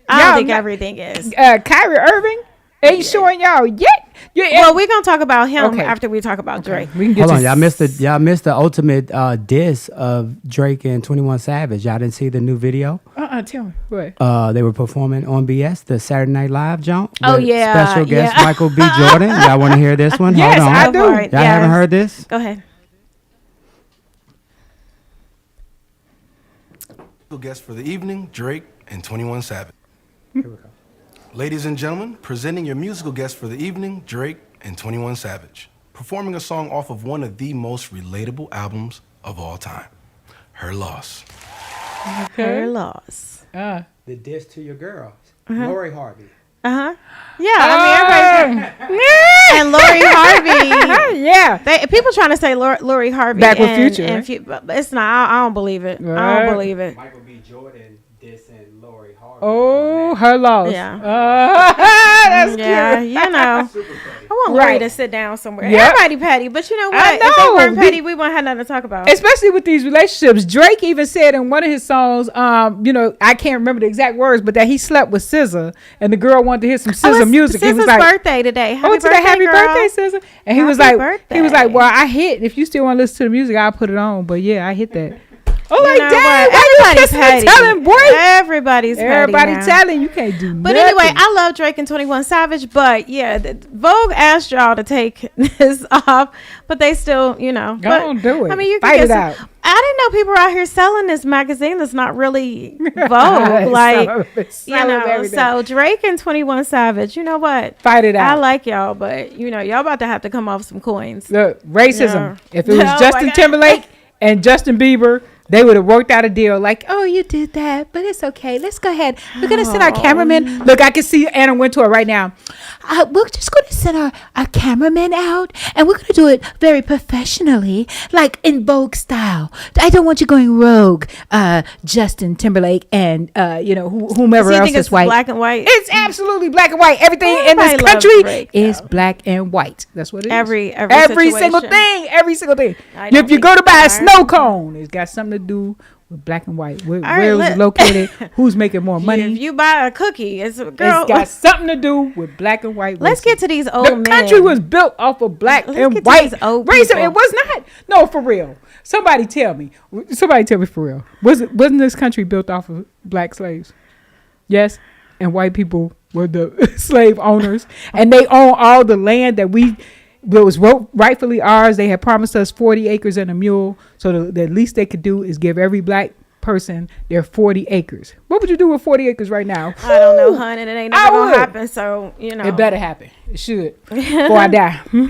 S8: I don't
S7: Y'all
S8: think
S7: not-
S8: everything is.
S7: Kyrie Irving, Ain't showing y'all yet.
S8: Well, we're gonna talk about him
S7: Okay.
S8: after we talk about Drake.
S7: We can get
S9: Hold on,
S7: to
S9: y'all missed the ultimate diss of Drake and 21 Savage. Y'all didn't see the new video?
S7: Tell me what.
S9: They were performing on BS, the Saturday Night Live jump.
S8: Oh,
S9: with
S8: yeah,
S9: special guest
S8: yeah.
S9: Michael B. Jordan. Y'all want to hear this one?
S7: Yes,
S9: Hold on.
S7: I do.
S8: All right,
S9: Y'all
S8: yes.
S9: haven't heard this?
S8: Go ahead.
S10: Guest for the evening, Drake and 21 Savage. Here we go. Ladies and gentlemen, presenting your musical guest for the evening, Drake and 21 Savage, performing a song off of one of the most relatable albums of all time, Her Loss.
S8: Her loss.
S9: The diss to your girl, Lori Harvey.
S8: Yeah, I mean everybody's and Lori Harvey.
S7: Yeah.
S8: People trying to say Lori Harvey
S7: Back with
S8: and,
S7: Future,
S8: and but it's not. I don't believe it. I
S7: Right.
S8: don't believe it.
S9: Michael B. Jordan dissing Lori Harvey.
S7: Oh, her loss.
S8: Yeah.
S7: That's
S8: Yeah,
S7: cute.
S8: you know. I want Lori
S7: Right.
S8: to sit down somewhere.
S7: Yep.
S8: Everybody petty, but you know what?
S7: I
S8: If they
S7: know.
S8: weren't petty, we wouldn't have nothing to talk about.
S7: Especially with these relationships. Drake even said in one of his songs, I can't remember the exact words, but that he slept with SZA and the girl wanted to hear some SZA
S8: it's
S7: music. He was
S8: SZA's
S7: like,
S8: birthday today. Happy
S7: "Oh,
S8: birthday,
S7: today, happy
S8: girl.
S7: birthday, SZA!" And he was
S8: Happy
S7: like,
S8: birthday.
S7: "Well, I hit. If you still want to listen to the music, I'll put it on." But yeah, I hit that. Oh,
S8: You
S7: like
S8: know
S7: damn,
S8: what?
S7: why you
S8: Everybody's
S7: kissing and
S8: petty.
S7: telling, boy?
S8: Everybody's
S7: Everybody
S8: petty now.
S7: telling you can't do
S8: But
S7: nothing.
S8: anyway, I love Drake and 21 Savage, but yeah, Vogue asked y'all to take this off, but they still, but,
S7: Don't do it.
S8: I mean, you can
S7: Fight
S8: get
S7: it out.
S8: I didn't know people were out here selling this magazine that's not really Vogue, like So Drake and 21 Savage, you know what?
S7: Fight it
S8: I
S7: out.
S8: like y'all, but y'all about to have to come off some coins.
S7: Look, racism.
S8: Yeah.
S7: If it was
S8: Oh my
S7: Justin
S8: God.
S7: Timberlake and Justin Bieber, they would have worked out a deal like, "Oh, you did that, but it's okay. Let's go ahead. We're going to send our cameraman." Look, I can see Anna Wintour right now. We're just going to send our cameraman out, and we're going to do it very professionally, like in Vogue style. I don't want you going rogue, Justin Timberlake and, whomever
S8: So you
S7: else
S8: think
S7: is
S8: it's
S7: white.
S8: black and white?
S7: It's absolutely black and white. Everything in
S8: Everybody
S7: this
S8: loves
S7: country
S8: Drake,
S7: is
S8: though.
S7: black and white. That's what it is.
S8: Every
S7: single
S8: situation.
S7: thing. Every single thing.
S8: I don't
S7: If you
S8: think
S7: go to buy a
S8: so.
S7: snow cone, it's got something to do with black and white. Where
S8: right,
S7: it was located, who's making more money.
S8: If you buy a cookie, it's a girl.
S7: It's got something to do with black and white.
S8: Let's
S7: racism.
S8: get to these old
S7: The
S8: men.
S7: country was built off of black
S8: Let's
S7: and
S8: get to
S7: white
S8: these old
S7: racism.
S8: people.
S7: It was not. No, for real. Somebody tell me for real. Wasn't this country built off of black slaves? Yes, and white people were the slave owners, and they own all the land that was rightfully ours. They had promised us 40 acres and a mule, so the least they could do is give every black person their 40 acres. What would you do with 40 acres right now?
S8: I don't know, honey. It ain't
S7: I
S8: never gonna
S7: would.
S8: happen. So
S7: It better happen. It should. Before I die.
S8: All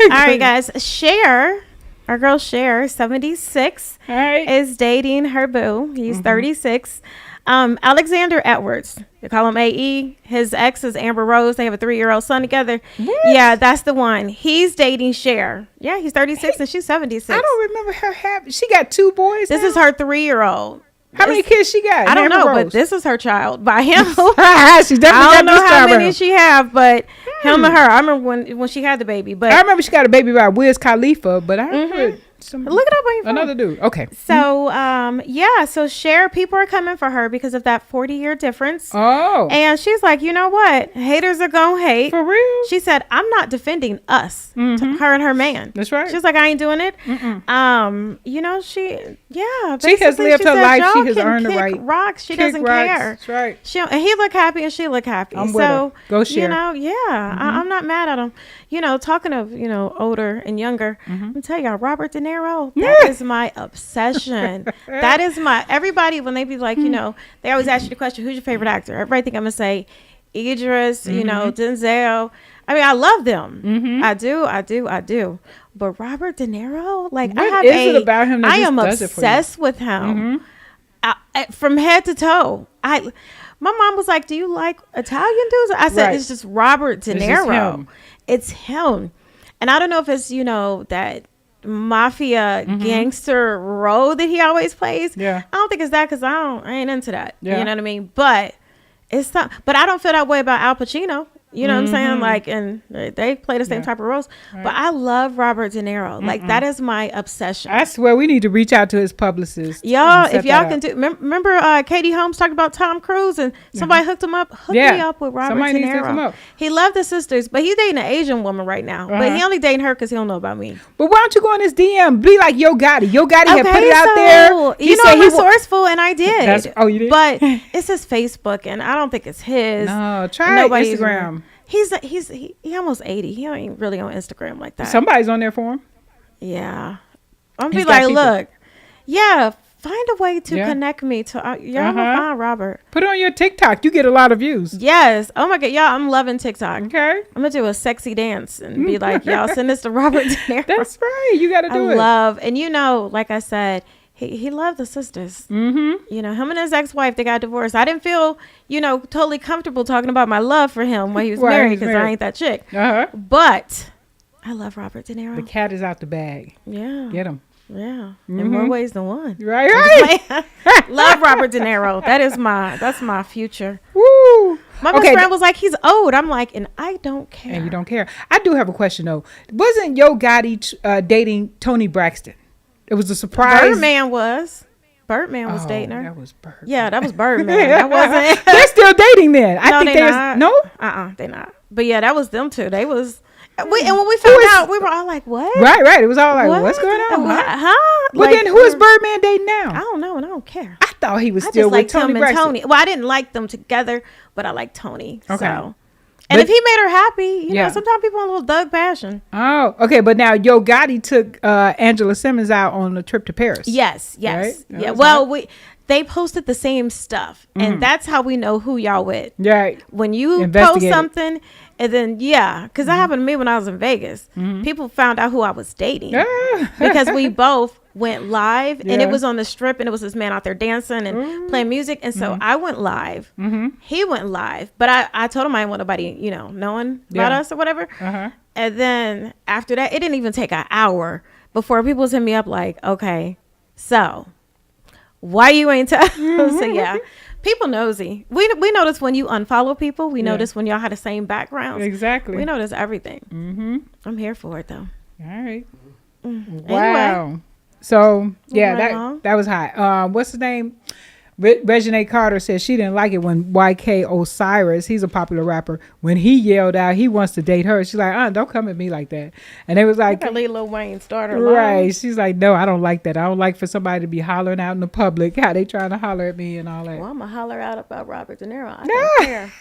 S8: right, guys. Cher, our girl Cher, 76,
S7: All right.
S8: is dating her boo. He's 36. Alexander Edwards. They call him AE. His ex is Amber Rose. They have a 3-year-old son together.
S7: What?
S8: Yeah, that's the one. He's dating Cher. Yeah, he's 36 and she's 76.
S7: I don't remember her having. She got 2 boys.
S8: This
S7: now?
S8: is her 3-year-old.
S7: How many kids she got?
S8: I don't
S7: Amber
S8: know,
S7: Rose?
S8: but this is her child by him.
S7: She definitely
S8: I
S7: got
S8: don't know
S7: this
S8: how
S7: child
S8: many
S7: around.
S8: she have, but him and her. I remember when she had the baby. But
S7: I remember she got a baby by Wiz Khalifa, but I remember
S8: look it up on your phone.
S7: another dude. Okay.
S8: So, so Cher, people are coming for her because of that 40-year difference.
S7: Oh.
S8: And she's like, you know what? Haters are going to hate.
S7: For real?
S8: She said, I'm not defending us, her and her man.
S7: That's right.
S8: She's like, I ain't doing it. She
S7: has
S8: basically
S7: lived her
S8: said,
S7: life. She
S8: y'all
S7: has
S8: can
S7: earned the
S8: kick
S7: right.
S8: rocks. She
S7: Kick
S8: doesn't
S7: rocks.
S8: care.
S7: That's right.
S8: And he look happy and she look happy.
S7: I'm with her. Go Cher.
S8: I'm not mad at him. Talking of, older and younger, I'm gonna tell y'all, Robert De Niro, that is my obsession. That is everybody, when they be like, they always ask you the question, who's your favorite actor? Everybody think I'm gonna say Idris, Denzel. I mean, I love them. I do. But Robert De Niro, like,
S7: What
S8: I have
S7: is it about him that
S8: I
S7: just
S8: am
S7: does it for you?
S8: obsessed with him. From head to toe. My mom was like, do you like Italian dudes? I said,
S7: Right.
S8: it's just Robert De
S7: It's just
S8: Niro.
S7: him.
S8: It's him. And I don't know if it's, that mafia gangster role that he always plays.
S7: Yeah.
S8: I don't think it's that because I ain't into that.
S7: Yeah.
S8: You know what I mean? But it's not, but I don't feel that way about Al Pacino. You know what I'm saying? Like, and they play the same type of roles. But I love Robert De Niro. Like, that is my obsession.
S7: I swear we need to reach out to his publicist.
S8: Y'all, if y'all can do, remember Katie Holmes talked about Tom Cruise and somebody hooked him up? Hook me up with Robert De Niro. He loved the sisters, but he's dating an Asian woman right now. But he only dating her because he don't know about me.
S7: But why don't you go on his DM? Be like Yo Gotti. Yo Gotti had put it out there.
S8: You know, I'm resourceful, and I did.
S7: You did?
S8: But it's his Facebook, and I don't think it's his.
S7: No, try Instagram.
S8: He almost 80. He ain't really on Instagram like that.
S7: Somebody's on there for him.
S8: Yeah. I'm be like, look, find a way to connect me to y'all. Find Robert.
S7: Put it on your TikTok. You get a lot of views.
S8: Yes. Oh my God, y'all. I'm loving TikTok.
S7: Okay.
S8: I'm gonna do a sexy dance and be like, y'all send this to Robert De Niro.
S7: That's right. You got to do it.
S8: And you know, like I said, he loved the sisters. Mm-hmm. You know, him and his ex-wife, they got divorced. I didn't feel, totally comfortable talking about my love for him when he was married because I ain't that chick. But I love Robert De Niro.
S7: The cat is out the bag.
S8: Yeah.
S7: Get him.
S8: Yeah. In more ways than one.
S7: Right.
S8: Love Robert De Niro. That's my future.
S7: Woo.
S8: My best friend was like, he's old. I'm like, and I don't care.
S7: And you don't care. I do have a question though. Wasn't Yo Gotti dating Toni Braxton? It was a surprise.
S8: Birdman was dating her.
S7: That was Birdman.
S8: Yeah, that was Birdman. That wasn't.
S7: They're still dating then. I think
S8: they're not.
S7: No.
S8: They're not. But yeah, that was them two. They was. And when we found out, we were all like, "What?"
S7: Right. It was all like, "What's going on?"
S8: Huh?
S7: But then, who is Birdman dating now?
S8: I don't know, and I don't care.
S7: I thought he was still with Toni Braxton.
S8: Tony. Well, I didn't like them together, but I like Tony.
S7: Okay.
S8: So. And if he made her happy, you know, sometimes people want a little Doug passion.
S7: Oh, okay. But now Yo Gotti took Angela Simmons out on a trip to Paris.
S8: Yes.
S7: Right?
S8: Yeah. Well, they posted the same stuff, and that's how we know who y'all with.
S7: Right.
S8: When you post something, and then because that happened to me when I was in Vegas. People found out who I was dating because we both went live, and it was on the Strip, and it was this man out there dancing and playing music, and so I went live. He went live, but I told him I didn't want nobody, knowing about us or whatever. And then after that, it didn't even take an hour before people was hitting me up like, okay, so why you ain't tell? So yeah, people nosy. We notice when you unfollow people. We notice when y'all had the same backgrounds.
S7: Exactly.
S8: We notice everything. I'm here for it though.
S7: All right.
S8: Wow.
S7: Anyway. So yeah, that was hot. What's his name? Reginae Carter said she didn't like it when YK Osiris, he's a popular rapper, when he yelled out he wants to date her. She's like, don't come at me like that. And it was like,
S8: Lil Wayne started
S7: right. She's like, no, I don't like that. I don't like for somebody to be hollering out in the public how they trying to holler at me and all that.
S8: Well, I'm gonna holler out about Robert De Niro. I don't care.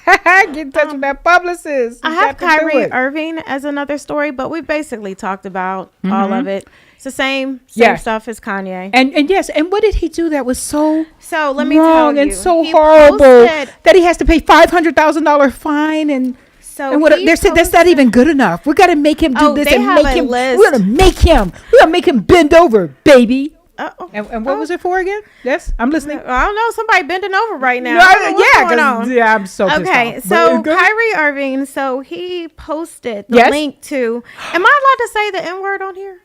S7: Get in touch with that publicist.
S8: I have Kyrie Irving as another story, but we basically talked about all of it. It's the same stuff as Kanye.
S7: And yes, and what did he do that was so
S8: let me tell you,
S7: and so horrible that he has to pay $500,000 fine and what they said that's not even good enough. We got to make him do this and make him. We're gonna make him bend over, baby. And what was it for again? Yes, I'm listening.
S8: I don't know. Somebody bending over right now.
S7: I'm so pissed off.
S8: So Kyrie Irving. So he posted the link to. Am I allowed to say the N word on here?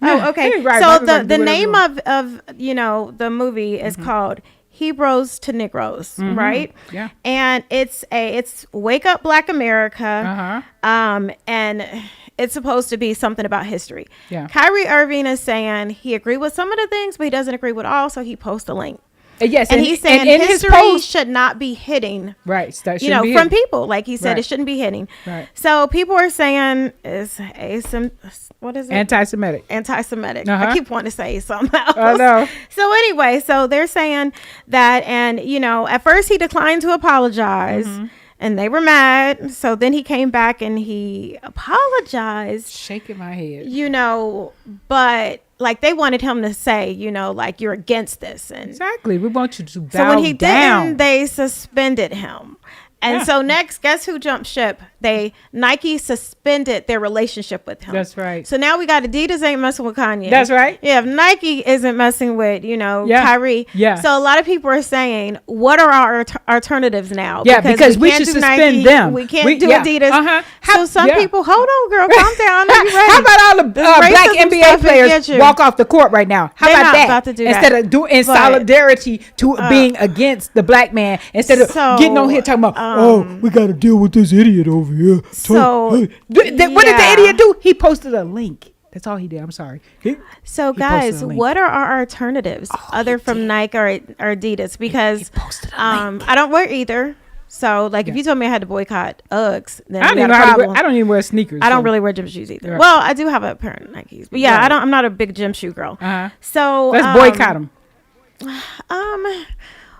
S8: Oh, okay. Right, so the name of the movie is called Heroes to Negroes, right?
S7: Yeah.
S8: And it's Wake Up Black America. And it's supposed to be something about history.
S7: Yeah.
S8: Kyrie Irving is saying he agreed with some of the things, but he doesn't agree with all, so he posts a link.
S7: Yes,
S8: and he's saying history should not be hitting,
S7: right?
S8: From people, like he said, it shouldn't be hitting.
S7: Right.
S8: So people are saying what is it?
S7: Anti-Semitic.
S8: I keep wanting to say something else.
S7: Oh no.
S8: So anyway, so they're saying that, and at first he declined to apologize. And they were mad. So then he came back and he apologized.
S7: Shaking my head.
S8: But like they wanted him to say, like you're against this. And
S7: exactly. We want you to bow down.
S8: So when he didn't, they suspended him. And so next, guess who jumped ship? Nike suspended their relationship with him.
S7: That's right.
S8: So now we got Adidas ain't messing with Kanye.
S7: That's right.
S8: Yeah, if Nike isn't messing with, Kyrie.
S7: Yeah.
S8: So a lot of people are saying, what are our alternatives now?
S7: Yeah, because we should suspend them.
S8: We can't do Adidas. So some people, hold on, girl, calm down.
S7: How about all the black NBA players walk off the court right now? How about that?
S8: About to do
S7: instead of doing in solidarity to being against the black man, instead of getting on here talking about we got to deal with this idiot over here.
S8: So,
S7: what did the idiot do? He posted a link. That's all he did. I'm sorry.
S8: So,
S7: he
S8: guys,
S7: posted a link.
S8: what are our alternatives other from Nike or Adidas? Because I don't wear either. So, like, if you told me I had to boycott Uggs, then
S7: I don't even wear sneakers.
S8: I don't really wear gym shoes either.
S7: Right.
S8: Well, I do have a pair of Nikes, but yeah,
S7: Right.
S8: I'm not a big gym shoe girl. So
S7: let's boycott them.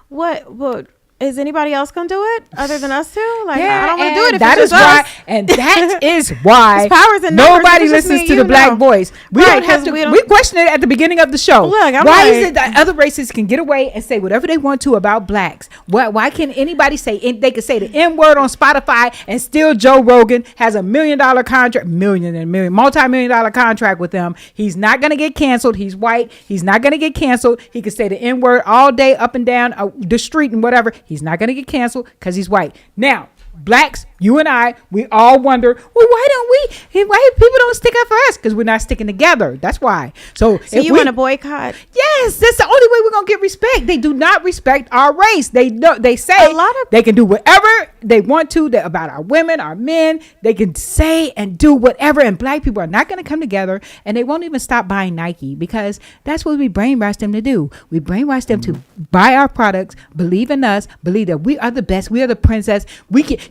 S8: What is anybody else gonna do it other than us two? Like,
S7: Yeah,
S8: I don't want to do it. If
S7: that
S8: it's
S7: is
S8: just
S7: why,
S8: us.
S7: and that is why
S8: It's powers and numbers.
S7: nobody
S8: It's just me
S7: listens
S8: and
S7: to the
S8: you
S7: black
S8: now.
S7: voice. We
S8: Right,
S7: don't have
S8: 'cause
S7: to.
S8: we don't-
S7: We questioned it at the beginning of the show.
S8: Look, I'm
S7: why
S8: like-
S7: is it that other races can get away and say whatever they want to about blacks? Why can anybody say they can say the N word on Spotify and still Joe Rogan has a $1 million contract, multi-million-dollar contract with them? He's not gonna get canceled. He's white. He's not gonna get canceled. He can say the N word all day up and down the street and whatever. He's not gonna get canceled because he's white. Now, blacks, you and I, we all wonder, well, why people don't stick up for us? Because we're not sticking together. That's why. So if
S8: you want to boycott?
S7: Yes, that's the only way we're gonna get respect. They do not respect our race. They say they can do whatever they want to about our women, our men. They can say and do whatever, and black people are not gonna come together, and they won't even stop buying Nike because that's what we brainwash them to do. We brainwash them to buy our products, believe in us, believe that we are the best, we are the princess.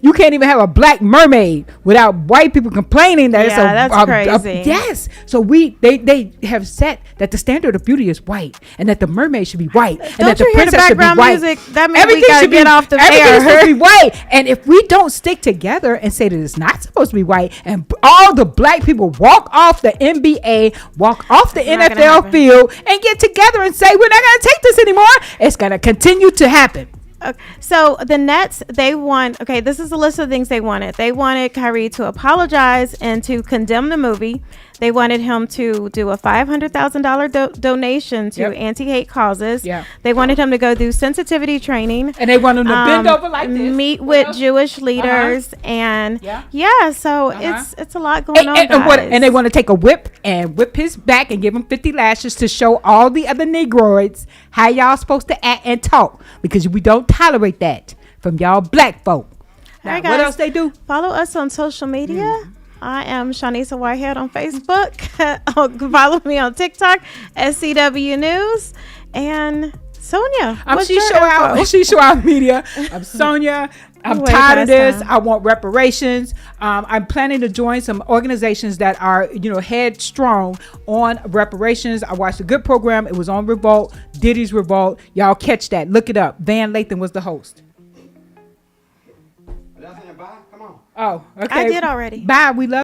S7: You can't even have a black mermaid without white people complaining that
S8: that's crazy.
S7: Yes. So they have set that the standard of beauty is white, and that the mermaid should be white, and that the
S8: you hear the
S7: princess should be
S8: background
S7: white.
S8: music? That means we gotta get off the
S7: everything
S8: air.
S7: should be white. And if we don't stick together and say that it's not supposed to be white, and all the black people walk off the NBA, walk off the
S8: not gonna
S7: NFL
S8: happen.
S7: field, and get together and say we're not going to take this anymore, it's going to continue to happen.
S8: Okay. So the Nets, this is a list of things they wanted. They wanted Kyrie to apologize and to condemn the movie. They wanted him to do a $500,000 donation to anti-hate causes.
S7: Yeah.
S8: They wanted him to go do sensitivity training.
S7: And they want him to bend over like this.
S8: Meet
S7: What
S8: with
S7: else?
S8: Jewish leaders. And so it's a lot going on,
S7: and they want to take a whip and whip his back and give him 50 lashes to show all the other Negroids how y'all supposed to act and talk, because we don't tolerate that from y'all black folk. Now,
S8: All right,
S7: what
S8: guys,
S7: else they do?
S8: Follow us on social media. I am Shanisa Whitehead on Facebook. Follow me on TikTok, SCW News, and Sonia.
S7: I'm
S8: what's
S7: She
S8: your
S7: Show Out.
S8: info?
S7: She Show Out Media. I'm Sonia. I'm
S8: Way
S7: tired of
S8: past
S7: this.
S8: time.
S7: I want reparations. I'm planning to join some organizations that are, headstrong on reparations. I watched a good program. It was on Revolt, Diddy's Revolt. Y'all catch that. Look it up. Van Lathan was the host. Oh, okay.
S8: I did already.
S7: Bye. We love